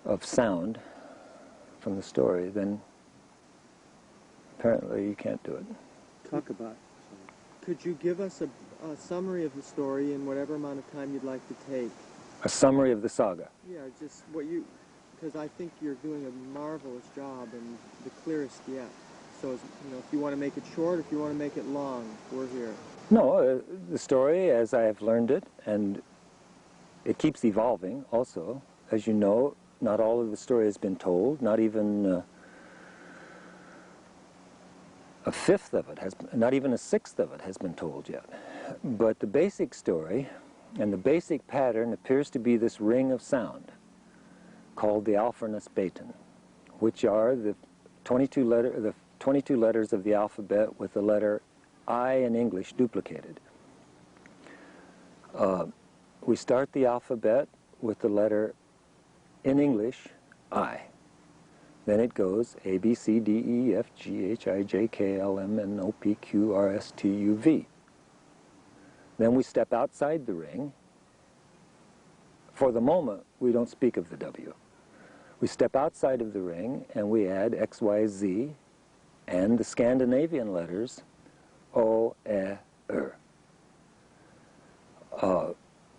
of sound from the story, then apparently you can't do it. Talk about it. Could you give us a summary of the story in whatever amount of time you'd like to take? A summary of the saga. Yeah, just what you, because I think you're doing a marvelous job and the clearest yet. So, if you want to make it short, if you want to make it long, we're here. No, the story as I have learned it, and it keeps evolving also. As you know, not all of the story has been told, not even a fifth of it, not even a sixth of it has been told yet. But the basic story and the basic pattern appears to be this ring of sound called the alphabet beten, which are the 22 letters of the alphabet with the letter I in English duplicated. We start the alphabet with the letter in English I. Then it goes A, B, C, D, E, F, G, H, I, J, K, L, M, N, O, P, Q, R, S, T, U, V. Then we step outside the ring. For the moment, we don't speak of the W. We step outside of the ring and we add X, Y, Z and the Scandinavian letters O, E, R.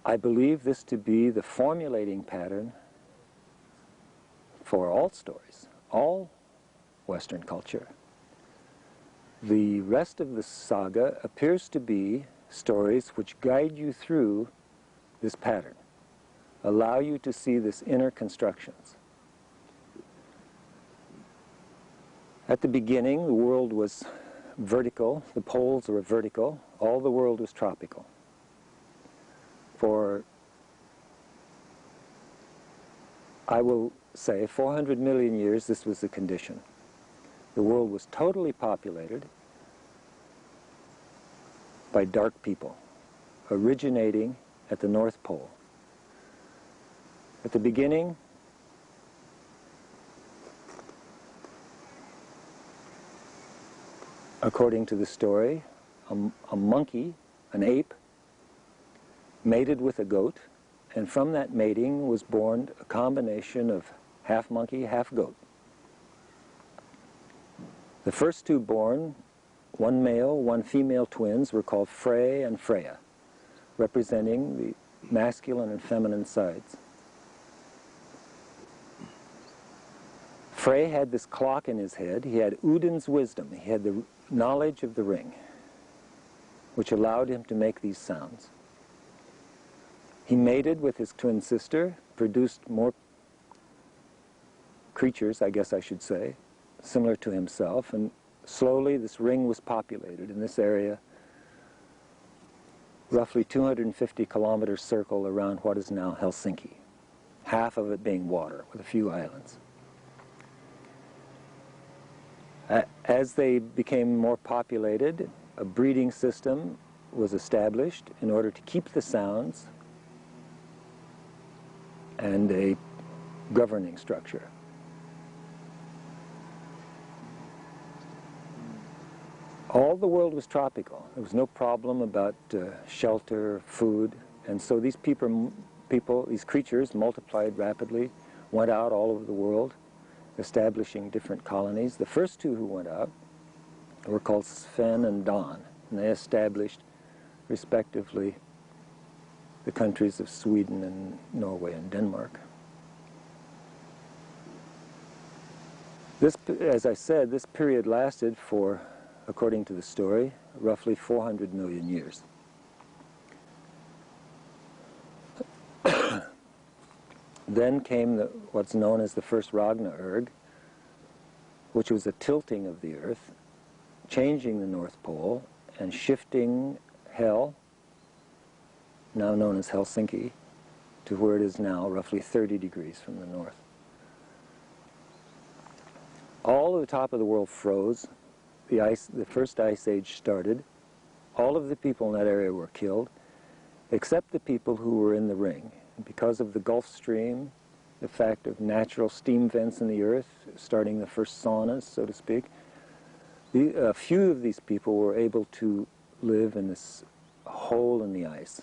I believe this to be the formulating pattern for all stories, all Western culture. The rest of the saga appears to be stories which guide you through this pattern, allow you to see this inner constructions. At the beginning, the world was vertical, the poles were vertical, all the world was tropical. For, I will say, 400 million years, this was the condition. The world was totally populated by dark people. originating at the North Pole. At the beginning, according to the story, a monkey, an ape, mated with a goat, and from that mating was born a combination of half monkey, half goat. The first two born, one male, one female twins, were called Frey and Freya, representing the masculine and feminine sides. Frey had this clock in his head. He had Udin's wisdom. He had the knowledge of the ring, which allowed him to make these sounds. He mated with his twin sister, produced more creatures, I guess I should say, similar to himself, and slowly this ring was populated in this area, roughly 250-kilometer circle around what is now Helsinki, half of it being water with a few islands. As they became more populated, a breeding system was established in order to keep the sounds and a governing structure. All the world was tropical. There was no problem about shelter, food, and so these people, these creatures multiplied rapidly, went out all over the world, establishing different colonies. The first two who went out were called Sven and Don, and they established, respectively, the countries of Sweden and Norway and Denmark. This, as I said, this period lasted for, according to the story, roughly 400 million years. Then came what's known as the first Ragnarök, which was a tilting of the Earth, changing the North Pole and shifting Hel, now known as Helsinki, to where it is now, roughly 30 degrees from the north. All of the top of the world froze. The first ice age started. All of the people in that area were killed, except the people who were in the ring. And because of the Gulf Stream, the fact of natural steam vents in the earth, starting the first saunas, so to speak, a few of these people were able to live in this hole in the ice.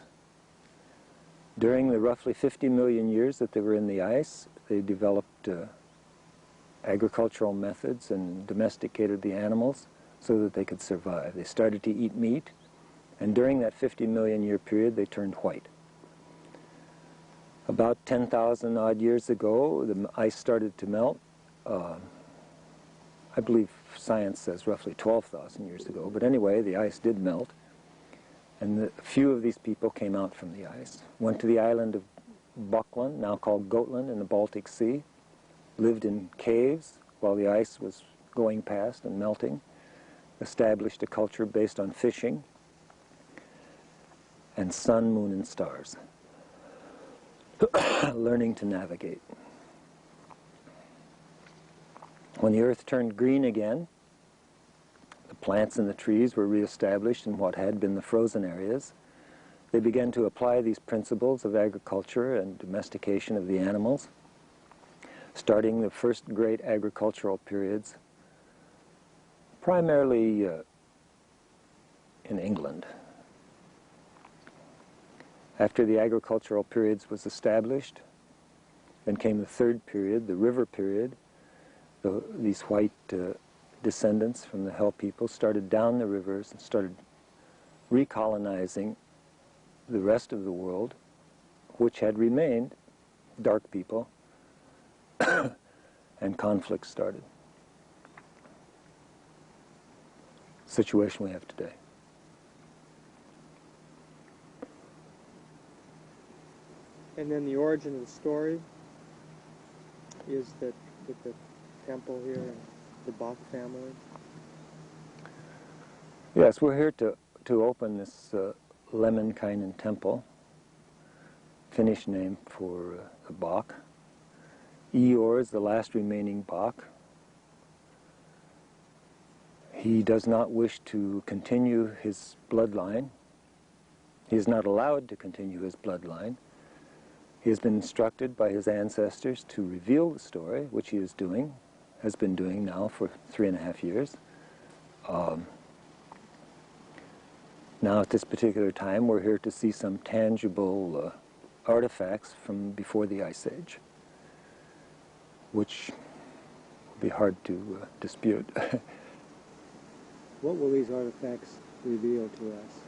During the roughly 50 million years that they were in the ice, they developed agricultural methods and domesticated the animals so that they could survive. They started to eat meat, and during that 50 million year period, they turned white. About 10,000 odd years ago, the ice started to melt. I believe science says roughly 12,000 years ago, but anyway, the ice did melt, and a few of these people came out from the ice, went to the island of Buckland, now called Gotland, in the Baltic Sea, lived in caves while the ice was going past and melting, established a culture based on fishing and sun, moon, and stars, learning to navigate. When the earth turned green again, the plants and the trees were reestablished in what had been the frozen areas. They began to apply these principles of agriculture and domestication of the animals, starting the first great agricultural periods, primarily in England. After the agricultural periods was established, then came the third period, the river period. These white descendants from the Hel people started down the rivers and started recolonizing the rest of the world, which had remained dark people, and conflict started. Situation we have today. And then the origin of the story is that with the temple here, the Bach family. Yes, we're here to open this Lemminkainen temple, Finnish name for the Bach. Eeyore is the last remaining Bach. He does not wish to continue his bloodline, He is not allowed to continue his bloodline. He has been instructed by his ancestors to reveal the story, which he is doing, has been doing now for 3.5 years. Now at this particular time we're here to see some tangible artifacts from before the Ice Age, which will be hard to dispute. What will these artifacts reveal to us?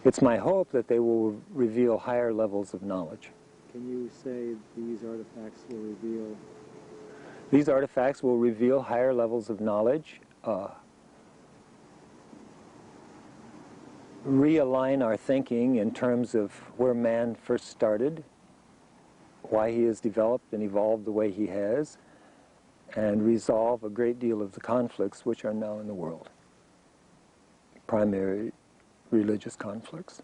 It's my hope that they will reveal higher levels of knowledge. Can you say these artifacts will reveal? These artifacts will reveal higher levels of knowledge, realign our thinking in terms of where man first started, why he has developed and evolved the way he has, and resolve a great deal of the conflicts which are now in the world. Primary religious conflicts,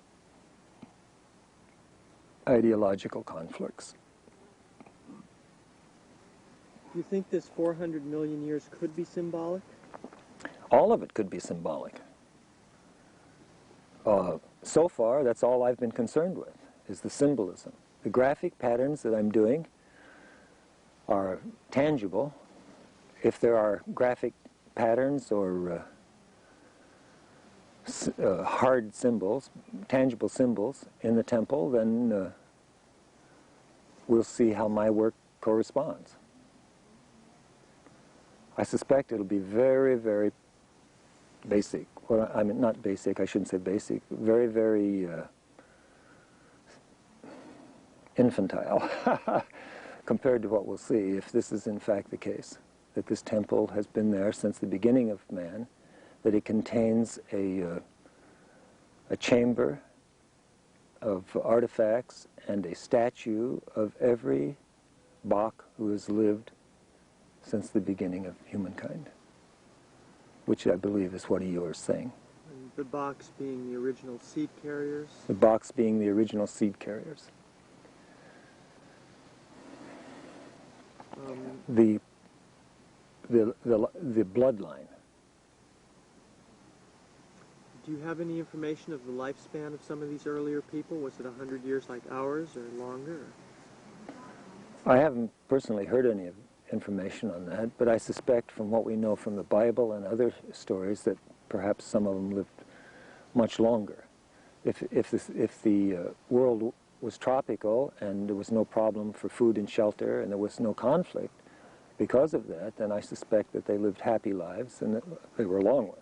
ideological conflicts. Do you think this 400 million years could be symbolic? All of it could be symbolic. So far, that's all I've been concerned with, is the symbolism. The graphic patterns that I'm doing are tangible. If there are graphic patterns or hard symbols, tangible symbols in the temple, then we'll see how my work corresponds. I suspect it'll be very, very basic. Well, I mean, not basic, I shouldn't say basic, very, very infantile compared to what we'll see if this is in fact the case, that this temple has been there since the beginning of man, that it contains a chamber of artifacts and a statue of every Bach who has lived since the beginning of humankind, which I believe is what you are saying. And the Bachs being the original seed carriers? The Bachs being the original seed carriers. The bloodline. Do you have any information of the lifespan of some of these earlier people? Was it 100 years like ours or longer? I haven't personally heard any information on that, but I suspect from what we know from the Bible and other stories that perhaps some of them lived much longer. If the world was tropical and there was no problem for food and shelter and there was no conflict because of that, then I suspect that they lived happy lives and that they were long ones.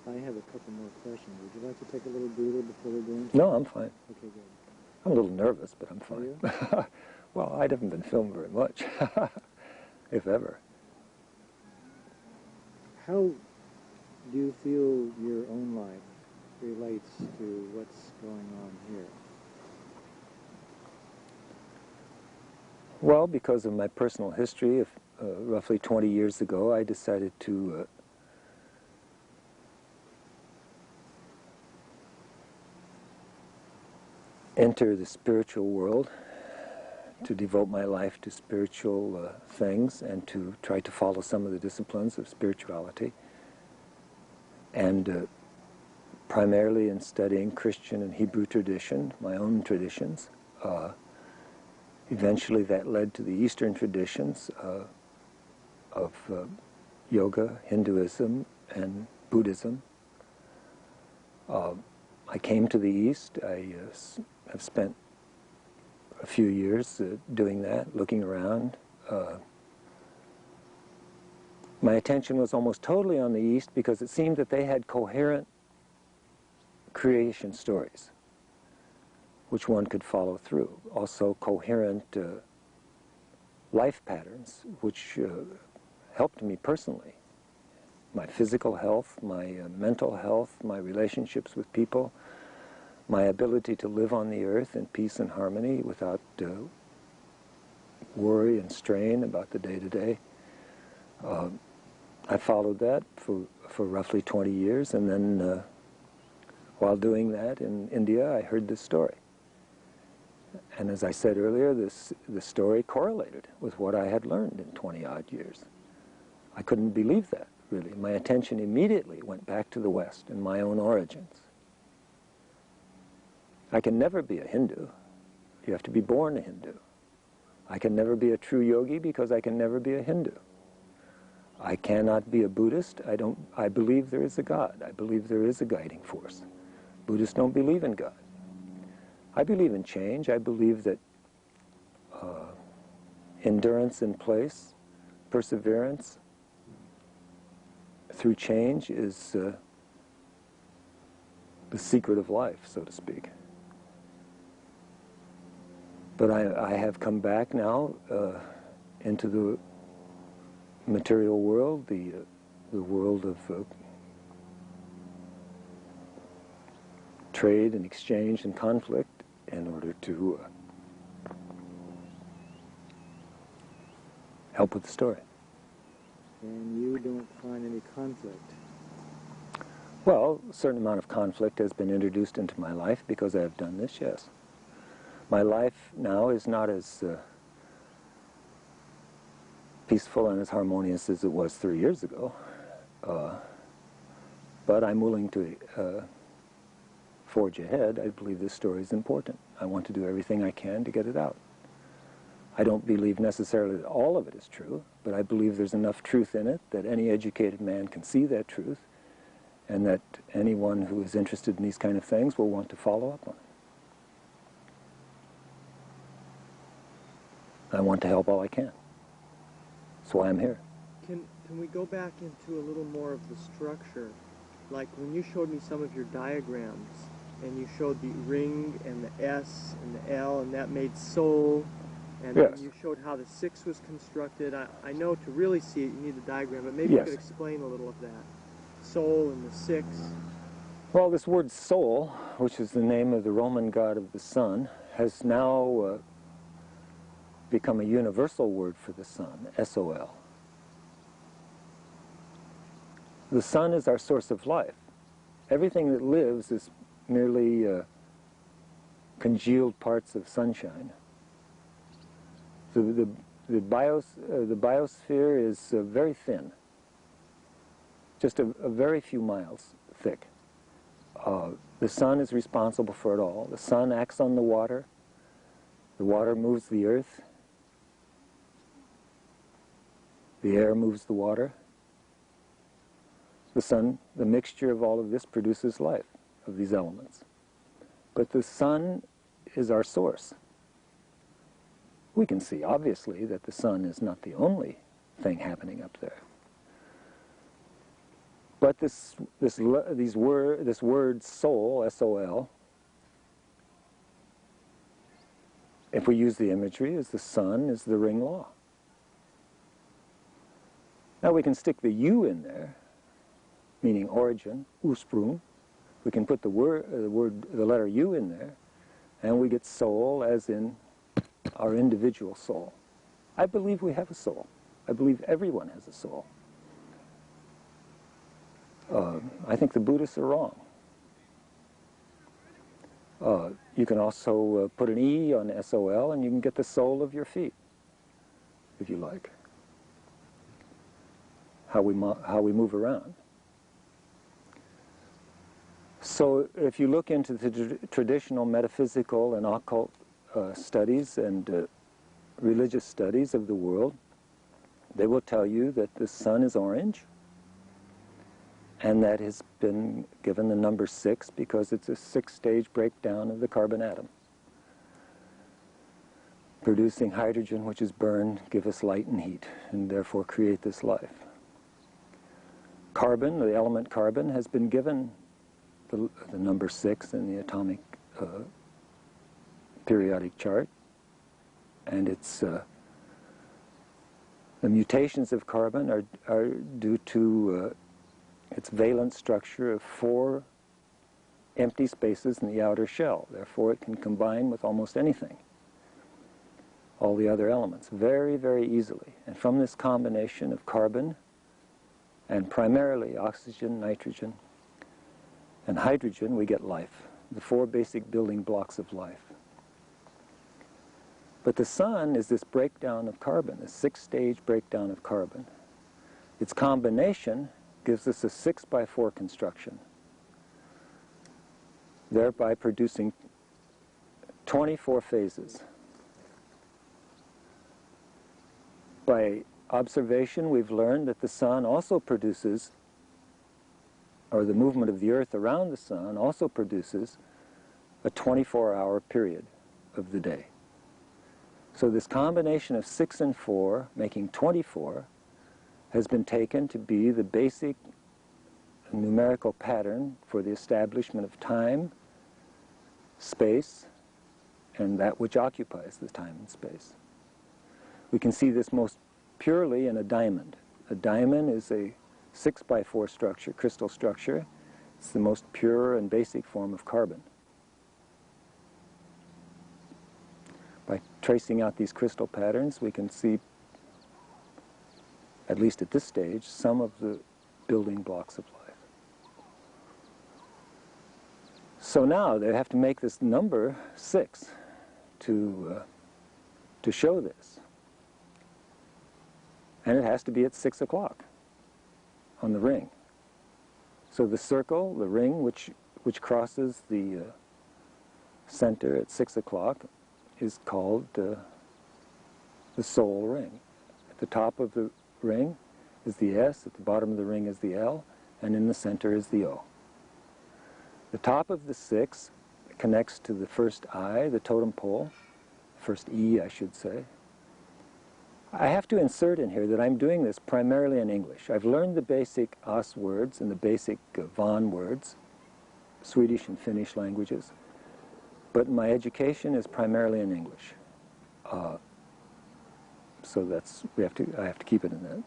I have a couple more questions. Would you like to take a little breather before we go into? No, I'm fine. Okay, good. I'm a little nervous, but I'm fine. Are you? Well, I haven't been filmed very much, if ever. How do you feel your own life relates to what's going on here? Well, because of my personal history, roughly 20 years ago, I decided to enter the spiritual world, to devote my life to spiritual things and to try to follow some of the disciplines of spirituality. And primarily in studying Christian and Hebrew tradition, my own traditions. Eventually that led to the Eastern traditions of yoga, Hinduism, and Buddhism. I came to the East. I have spent a few years doing that, looking around. My attention was almost totally on the East because it seemed that they had coherent creation stories which one could follow through. Also coherent life patterns which helped me personally. My physical health, my mental health, my relationships with people, my ability to live on the earth in peace and harmony without worry and strain about the day-to-day. I followed that for roughly 20 years, and then while doing that in India, I heard this story. And as I said earlier, the story correlated with what I had learned in 20-odd years. I couldn't believe that. really. My attention immediately went back to the West and my own origins. I can never be a Hindu. You have to be born a Hindu. I can never be a true yogi because I can never be a Hindu. I cannot be a Buddhist. I believe there is a God. I believe there is a guiding force. Buddhists don't believe in God. I believe in change. I believe that endurance in place, perseverance through change is the secret of life, so to speak. But I have come back now into the material world, the world of trade and exchange and conflict in order to help with the story. And you don't find any conflict? Well, a certain amount of conflict has been introduced into my life because I have done this, yes. My life now is not as peaceful and as harmonious as it was 3 years ago, but I'm willing to forge ahead. I believe this story is important. I want to do everything I can to get it out. I don't believe necessarily that all of it is true, but I believe there's enough truth in it that any educated man can see that truth, and that anyone who is interested in these kind of things will want to follow up on it. I want to help all I can. That's why I'm here. Can we go back into a little more of the structure? Like when you showed me some of your diagrams, and you showed the ring and the S and the L, and that made soul, and yes. then you showed how the 6 was constructed. I know to really see it you need the diagram, but maybe yes. you could explain a little of that. Soul and the 6. Well, this word soul, which is the name of the Roman god of the sun, has now become a universal word for the sun, S-O-L. The sun is our source of life. Everything that lives is merely congealed parts of sunshine. The biosphere is very thin, just a very few miles thick. The sun is responsible for it all. The sun acts on the water moves the earth, the air moves the water. The sun, the mixture of all of this produces life, of these elements. But the sun is our source. We can see, obviously, that the sun is not the only thing happening up there. But this word soul, S-O-L, if we use the imagery as the sun is the ring law. Now we can stick the U in there, meaning origin, Ursprung. We can put the letter U in there, and we get soul as in our individual soul. I believe we have a soul. I believe everyone has a soul. I think the Buddhists are wrong. You can also put an E on S-O-L, and you can get the sole of your feet, if you like. How we move around. So if you look into the traditional metaphysical and occult studies and religious studies of the world, they will tell you that the sun is orange, and that has been given the number 6 because it's a 6-stage breakdown of the carbon atom, producing hydrogen, which is burned, give us light and heat, and therefore create this life. Carbon, the element carbon, has been given the number 6 in the atomic periodic chart, and it's the mutations of carbon are due to its valence structure of 4 empty spaces in the outer shell. Therefore, it can combine with almost anything, all the other elements, very, very easily. And from this combination of carbon and primarily oxygen, nitrogen, and hydrogen, we get life, the 4 basic building blocks of life. But the sun is this breakdown of carbon, this 6-stage breakdown of carbon. Its combination gives us a 6x4 construction, thereby producing 24 phases. By observation, we've learned that the sun also produces, or the movement of the earth around the sun also produces, a 24-hour period of the day. So this combination of 6 and 4, making 24, has been taken to be the basic numerical pattern for the establishment of time, space, and that which occupies the time and space. We can see this most purely in a diamond. A diamond is a 6x4 structure, crystal structure. It's the most pure and basic form of carbon. By tracing out these crystal patterns, we can see, at least at this stage, some of the building blocks of life. So now they have to make this number 6 to show this. And it has to be at 6 o'clock on the ring. So the circle, the ring, which crosses the center at 6 o'clock, is called the soul ring. At the top of the ring is the S, at the bottom of the ring is the L, and in the center is the O. The top of the 6 connects to the first I, the totem pole, first E, I should say. I have to insert in here that I'm doing this primarily in English. I've learned the basic As words and the basic Van words, Swedish and Finnish languages, but my education is primarily in English. So I have to keep it in that.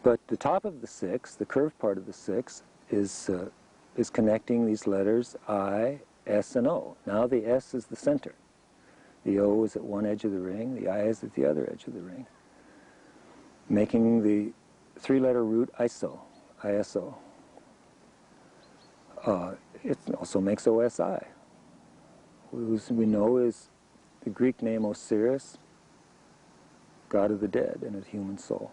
But the top of the 6, the curved part of the 6, is connecting these letters I, S, and O. Now the S is the center. The O is at one edge of the ring, the I is at the other edge of the ring, making the 3-letter root ISO, ISO. It also makes OSI, who we know is the Greek name Osiris, god of the dead and a human soul.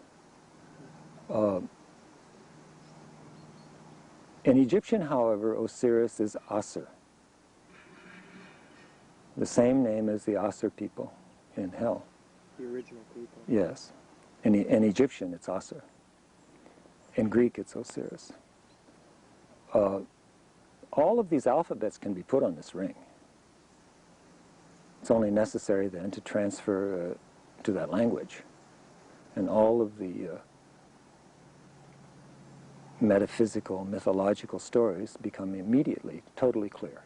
In Egyptian, however, Osiris is Aser, the same name as the Aser people in hell. The original people. Yes. In Egyptian, it's Aser. In Greek, it's Osiris. All of these alphabets can be put on this ring. It's only necessary then to transfer to that language. And all of the metaphysical, mythological stories become immediately totally clear.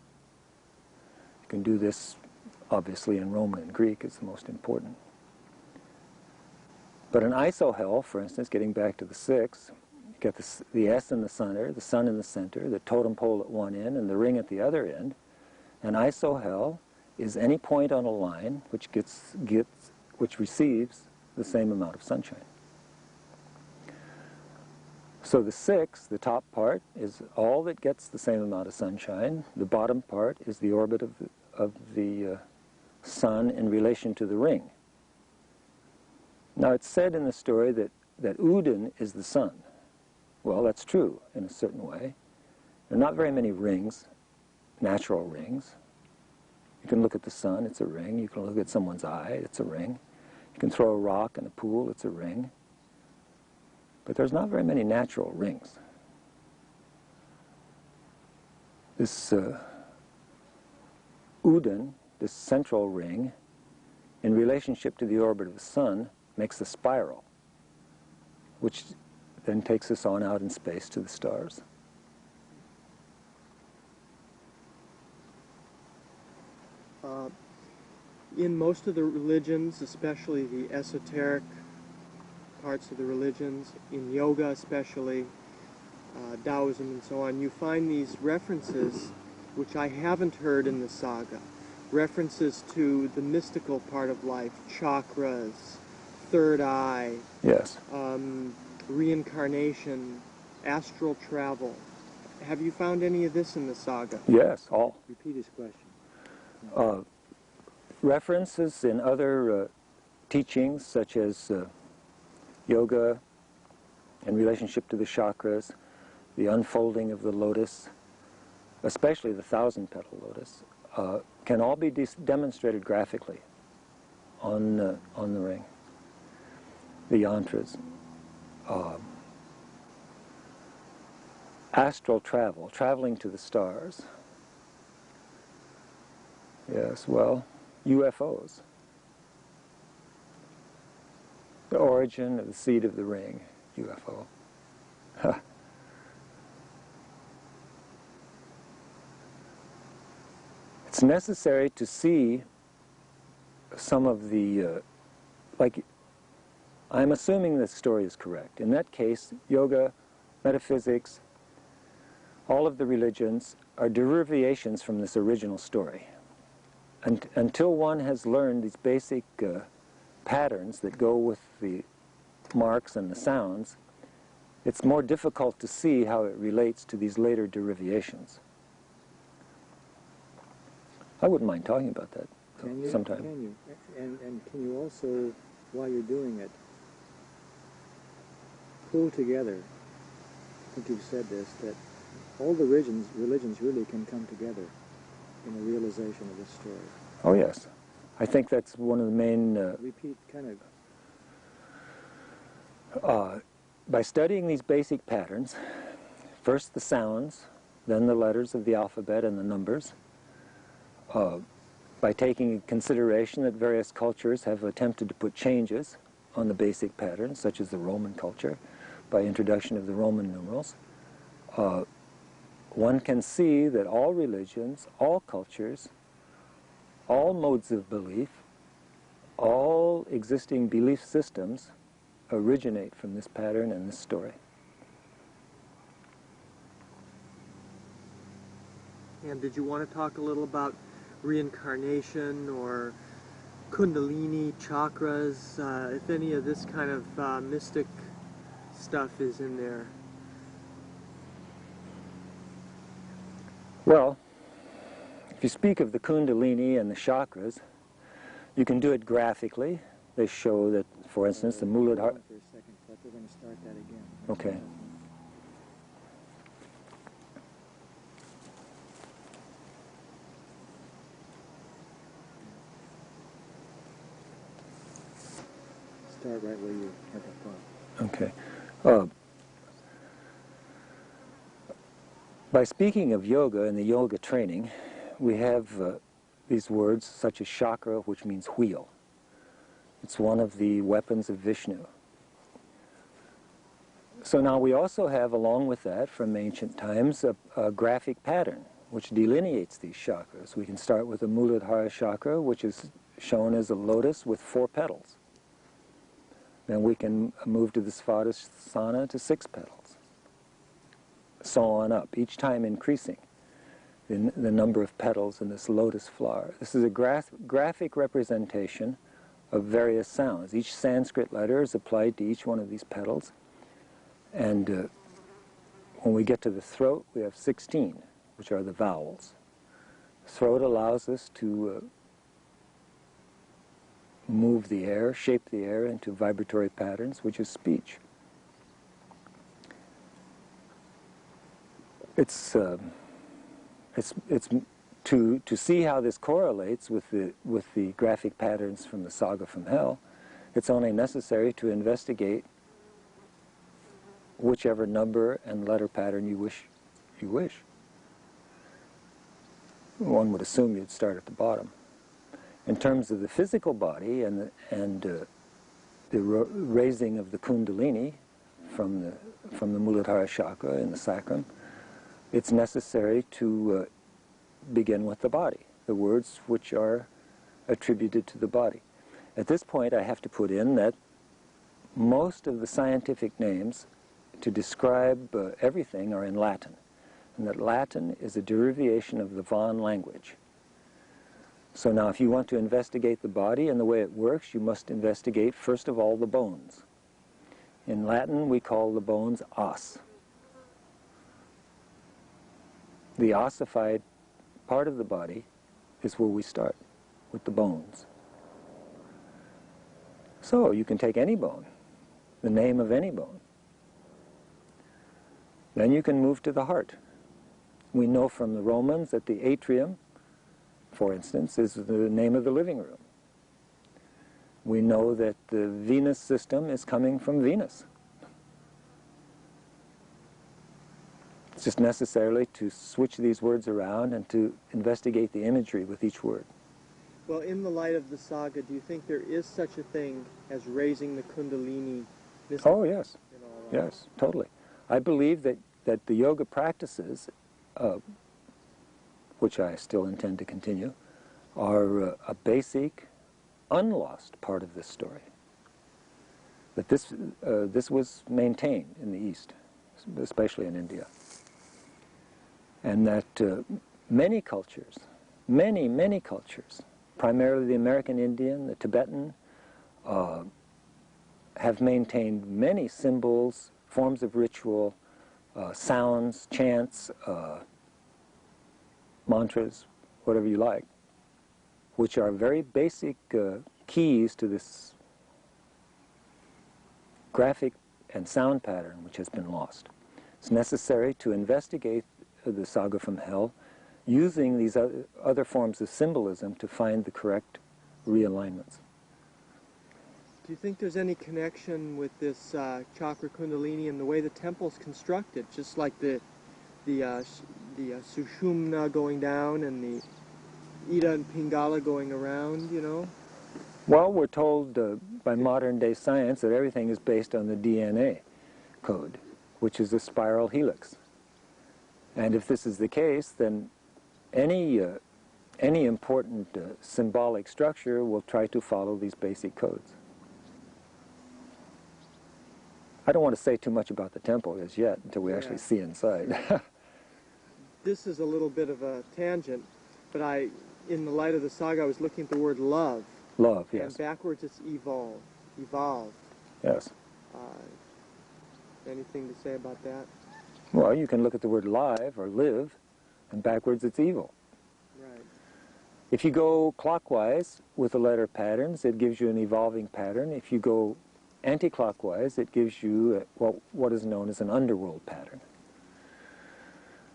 You can do this, obviously, in Roman and Greek is the most important. But in isohel, for instance, getting back to the 6, you get the S in the center, the sun in the center, the totem pole at one end, and the ring at the other end. And isohel is any point on a line which which receives the same amount of sunshine. So the 6, the top part, is all that gets the same amount of sunshine. The bottom part is the orbit of the sun in relation to the ring. Now it's said in the story that Udin is the sun. Well, that's true in a certain way. There are not very many rings, natural rings. You can look at the sun, it's a ring. You can look at someone's eye, it's a ring. You can throw a rock in a pool, it's a ring. But there's not very many natural rings. This Udin, this central ring, in relationship to the orbit of the sun, makes a spiral, which then takes us on out in space to the stars. In most of the religions, especially the esoteric parts of the religions, in yoga especially, Taoism and so on, you find these references, which I haven't heard in the saga, references to the mystical part of life, chakras, third eye, Yes. Reincarnation, astral travel. Have you found any of this in the saga? Yes, all. Repeat his question. References in other teachings such as yoga, in relationship to the chakras, the unfolding of the lotus, especially the 1,000-petal lotus, can all be demonstrated graphically on the ring. The yantras. Astral travel, traveling to the stars. Yes, well, UFOs. The origin of the seed of the ring, UFO. It's necessary to see some of the, like, I'm assuming this story is correct. In that case, yoga, metaphysics, all of the religions are derivations from this original story. And until one has learned these basic patterns that go with the marks and the sounds, it's more difficult to see how it relates to these later derivations. I wouldn't mind talking about that sometime. Can you? And can you also, while you're doing it, pull together, I think you've said this, that all the religions really can come together in a realization of this story. Oh yes. I think that's one of the main... Repeat, kind of... by studying these basic patterns, first the sounds, then the letters of the alphabet and the numbers, by taking into consideration that various cultures have attempted to put changes on the basic patterns, such as the Roman culture, by introduction of the Roman numerals, one can see that all religions, all cultures, all modes of belief, all existing belief systems originate from this pattern and this story. And did you want to talk a little about reincarnation or kundalini, chakras, if any of this kind of mystic stuff is in there? Well, if you speak of the kundalini and the chakras, you can do it graphically. They show that, for instance, the Muladhara... For a second, but we're going to start that again. Okay. Start right where you had the thought. Okay. By speaking of yoga and the yoga training, we have these words such as chakra, which means wheel. It's one of the weapons of Vishnu. So now we also have, along with that, from ancient times, a graphic pattern which delineates these chakras. We can start with the Muladhara chakra, which is shown as a lotus with 4 petals. Then we can move to the Svadhisthana to 6 petals. So on up, each time increasing in the number of petals in this lotus flower. This is a graphic representation of various sounds. Each Sanskrit letter is applied to each one of these petals. And when we get to the throat, we have 16, which are the vowels. Throat allows us to move the air, shape the air into vibratory patterns, which is speech. It's to see how this correlates with the graphic patterns from the saga from hell. It's only necessary to investigate whichever number and letter pattern you wish. One would assume you'd start at the bottom. In terms of the physical body and the raising of the kundalini from the Muladhara chakra in the sacrum, it's necessary to begin with the body, the words which are attributed to the body. At this point, I have to put in that most of the scientific names to describe everything are in Latin, and that Latin is a derivation of the Von language. So now if you want to investigate the body and the way it works, you must investigate, first of all, the bones. In Latin, we call the bones os. The ossified part of the body is where we start, with the bones. So you can take any bone, the name of any bone, Then you can move to the heart. We know from the Romans that the atrium, for instance, is the name of the living room. We know that the Venus system is coming from Venus. It's just necessarily to switch these words around and to investigate the imagery with each word. Well, in the light of the saga, do you think there is such a thing as raising the Kundalini? Oh, yes. In all that? Yes, totally. I believe that the yoga practices, which I still intend to continue, are a basic, unlost part of this story. But this was maintained in the East, especially in India. And that many cultures, many cultures, primarily the American Indian, the Tibetan, have maintained many symbols, forms of ritual, sounds, chants, mantras, whatever you like, which are very basic keys to this graphic and sound pattern which has been lost. It's necessary to investigate the saga from hell using these other forms of symbolism to find the correct realignments. Do you think there's any connection with this chakra kundalini and the way the temple's constructed, just like the Sushumna going down and the Ida and Pingala going around, you know? Well, we're told by modern-day science that everything is based on the DNA code, which is a spiral helix. And if this is the case, then any important symbolic structure will try to follow these basic codes. I don't want to say too much about the temple as yet until we actually see inside. This is a little bit of a tangent, but in the light of the saga, I was looking at the word love. Love, yes. And backwards it's evolve. Evolved. Yes. Anything to say about that? Well, you can look at the word live or live, and backwards it's evil. Right. If you go clockwise with the letter patterns, it gives you an evolving pattern. If you go anti-clockwise, it gives you what is known as an underworld pattern.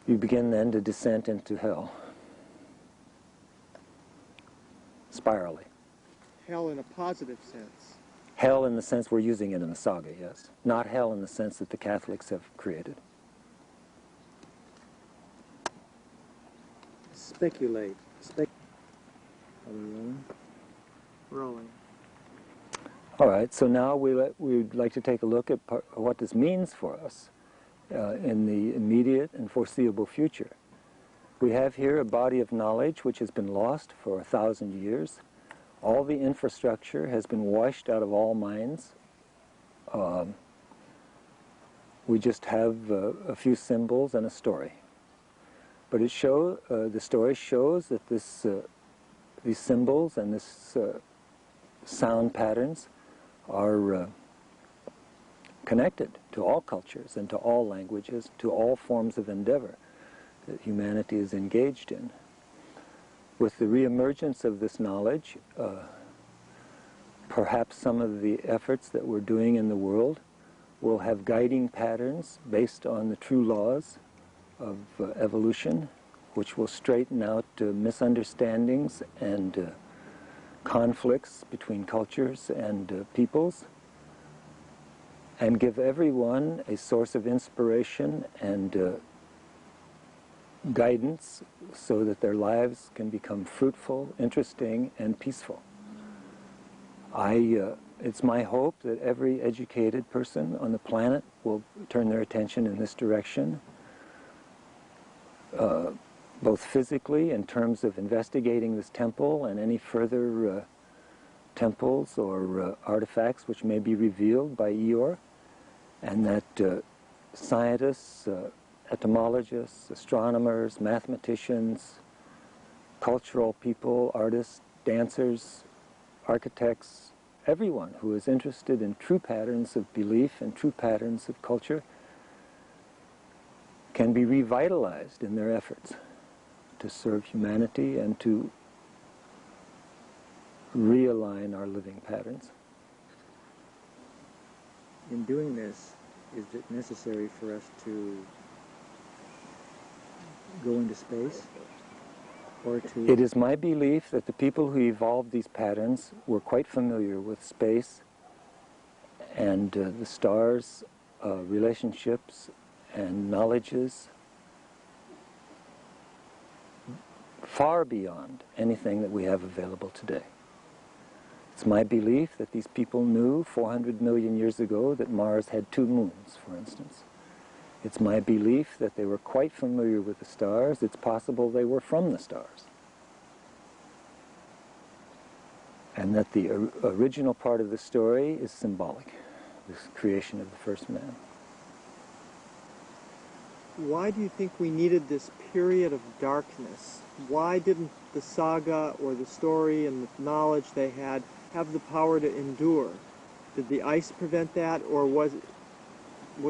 You begin then to descend into hell, spirally. Hell in a positive sense. Hell in the sense we're using it in the saga, yes. Not hell in the sense that the Catholics have created. Speculate. Are we rolling? Rolling. All right, so now we'd like to take a look at what this means for us in the immediate and foreseeable future. We have here a body of knowledge which has been lost for 1,000 years. All the infrastructure has been washed out of all minds. We just have a few symbols and a story. But the story shows that these symbols and this sound patterns are connected to all cultures and to all languages, to all forms of endeavor that humanity is engaged in. With the reemergence of this knowledge, perhaps some of the efforts that we're doing in the world will have guiding patterns based on the true laws of evolution, which will straighten out misunderstandings and conflicts between cultures and peoples, and give everyone a source of inspiration and guidance so that their lives can become fruitful, interesting, and peaceful. It's my hope that every educated person on the planet will turn their attention in this direction, both physically in terms of investigating this temple and any further temples or artifacts which may be revealed by Eeyore, and that scientists, etymologists, astronomers, mathematicians, cultural people, artists, dancers, architects, everyone who is interested in true patterns of belief and true patterns of culture can be revitalized in their efforts to serve humanity and to realign our living patterns. In doing this, is it necessary for us to go into space? Or to... It is my belief that the people who evolved these patterns were quite familiar with space and the stars, relationships and knowledges far beyond anything that we have available today. It's my belief that these people knew 400 million years ago that Mars had 2 moons, for instance. It's my belief that they were quite familiar with the stars. It's possible they were from the stars. And that the original part of the story is symbolic, this creation of the first man. Why do you think we needed this period of darkness? Why didn't the saga or the story and the knowledge they had have the power to endure? Did the ice prevent that, or was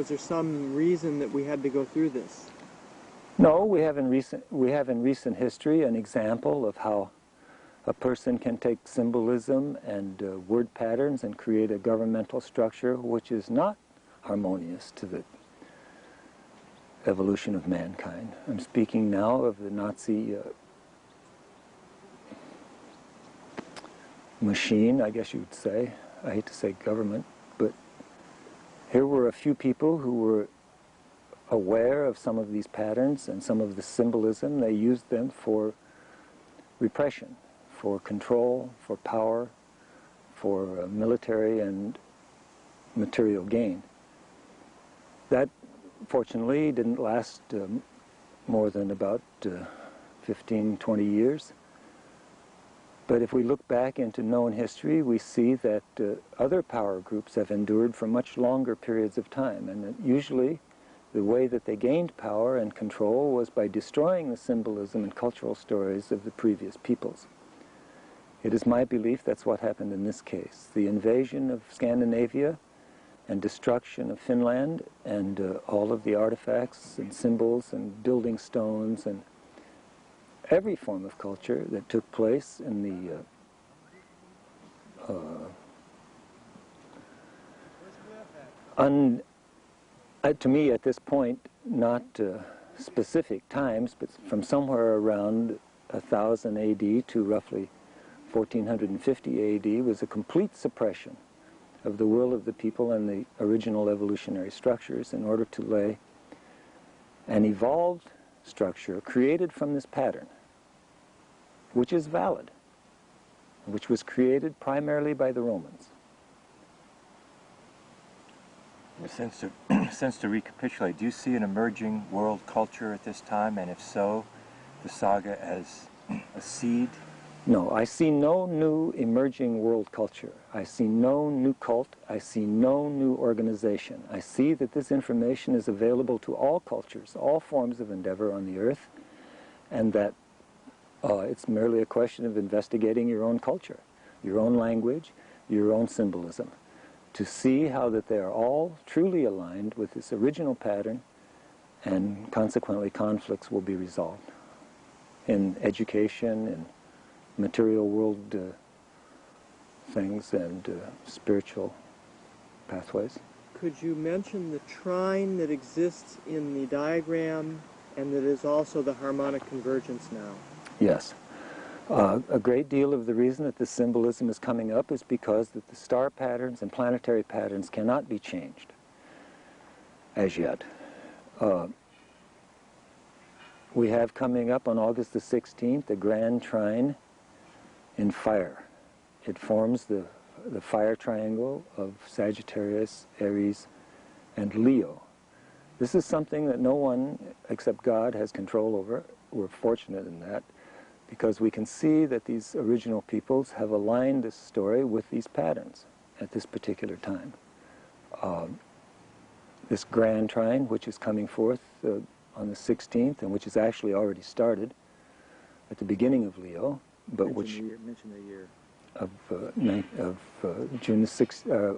there some reason that we had to go through this? No, we have in recent history an example of how a person can take symbolism and word patterns and create a governmental structure which is not harmonious to the evolution of mankind. I'm speaking now of the Nazi machine, I guess you would say. I hate to say government, but here were a few people who were aware of some of these patterns and some of the symbolism. They used them for repression, for control, for power, for military and material gain. That, fortunately, didn't last more than about 15, 20 years. But if we look back into known history, we see that other power groups have endured for much longer periods of time, and that usually the way that they gained power and control was by destroying the symbolism and cultural stories of the previous peoples. It is my belief that's what happened in this case. The invasion of Scandinavia and destruction of Finland and all of the artifacts and symbols and building stones and every form of culture that took place in the to me at this point, not specific times, but from somewhere around 1000 AD to roughly 1450 AD was a complete suppression of the will of the people and the original evolutionary structures in order to lay an evolved structure created from this pattern, which is valid, which was created primarily by the Romans. In a sense to recapitulate, do you see an emerging world culture at this time, and if so, the saga as a seed? No, I see no new emerging world culture. I see no new cult. I see no new organization. I see that this information is available to all cultures, all forms of endeavor on the earth, and that it's merely a question of investigating your own culture, your own language, your own symbolism, to see how that they are all truly aligned with this original pattern, and consequently conflicts will be resolved in education and material world things and spiritual pathways. Could you mention the trine that exists in the diagram and that is also the harmonic convergence now? Yes. A great deal of the reason that this symbolism is coming up is because that the star patterns and planetary patterns cannot be changed as yet. We have coming up on August the 16th a grand trine in fire. It forms the fire triangle of Sagittarius, Aries, and Leo. This is something that no one except God has control over. We're fortunate in that, because we can see that these original peoples have aligned this story with these patterns at this particular time. This grand trine, which is coming forth on the 16th, and which has actually already started at the beginning of Leo, but mention the year. Of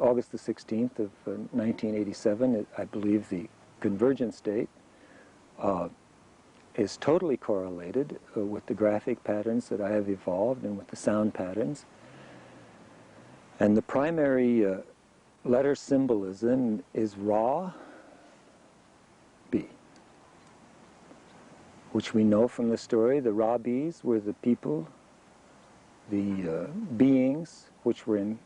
August the 16th of 1987, I believe the convergence date is totally correlated with the graphic patterns that I have evolved and with the sound patterns. And the primary letter symbolism is Ra, B. which we know from the story. The raw bees were the people, the beings which were in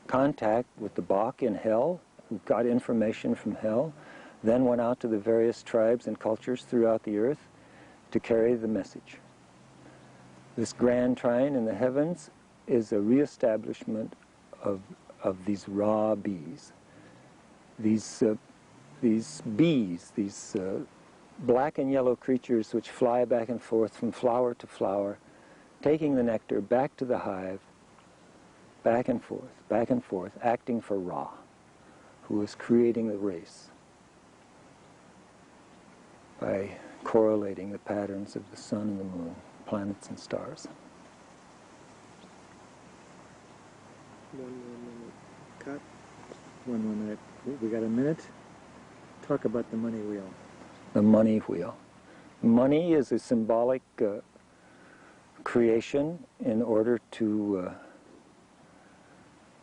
contact with the Bach in hell, who got information from hell, then went out to the various tribes and cultures throughout the earth to carry the message. This grand trine in the heavens is a reestablishment of these raw bees. These bees, these black and yellow creatures which fly back and forth from flower to flower, taking the nectar back to the hive, back and forth, acting for Ra, who is creating the race by correlating the patterns of the sun and the moon, planets and stars. 1 more minute. Cut. 1 more minute. We got a minute. Talk about the money wheel. The money wheel. Money is a symbolic creation in order to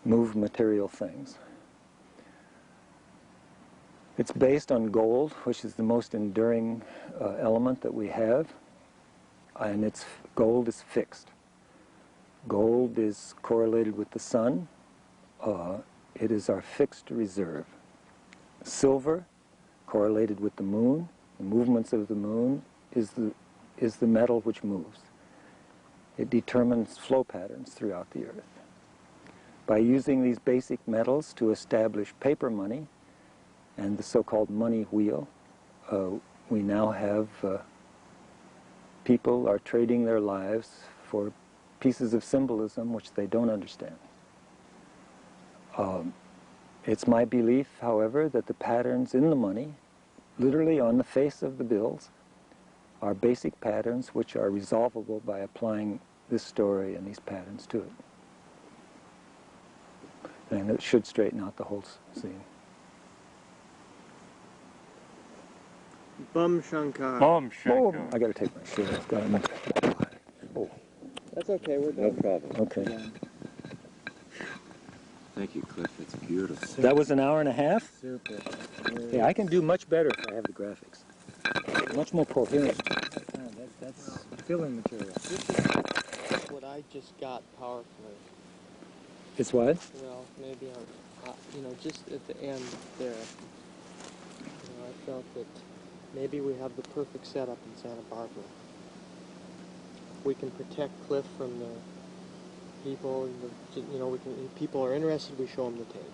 move material things. It's based on gold, which is the most enduring element that we have, and gold is fixed. Gold is correlated with the sun. It is our fixed reserve. Silver, correlated with the moon, the movements of the moon, is the metal which moves. It determines flow patterns throughout the earth. By using these basic metals to establish paper money and the so-called money wheel, we now have people are trading their lives for pieces of symbolism which they don't understand. It's my belief, however, that the patterns in the money, literally on the face of the bills, are basic patterns which are resolvable by applying this story and these patterns to it. And it should straighten out the whole scene. Bum Shankar. Bum Oh, Shankar. I got to take my shirt off. Oh, That's okay, we're No done. problem. okay. Thank you, Cliff. It's beautiful. That was an hour and a half? Super. Yeah, I can do much better if I have the graphics. Much more coherent. That's filling material. This is what I just got powerfully. It's what? Well, maybe just at the end there, I felt that maybe we have the perfect setup in Santa Barbara. We can protect Cliff from the people, people are interested, we show them the tape,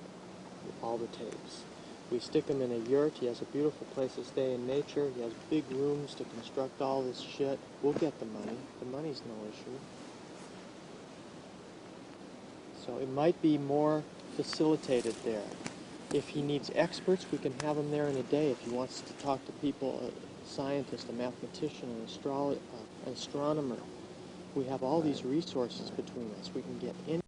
all the tapes. We stick him in a yurt, he has a beautiful place to stay in nature, he has big rooms to construct all this shit. We'll get the money. The money's no issue. So it might be more facilitated there. If he needs experts, we can have him there in a day. If he wants to talk to people, a scientist, a mathematician, an astronomer, we have all these resources between us. We can get any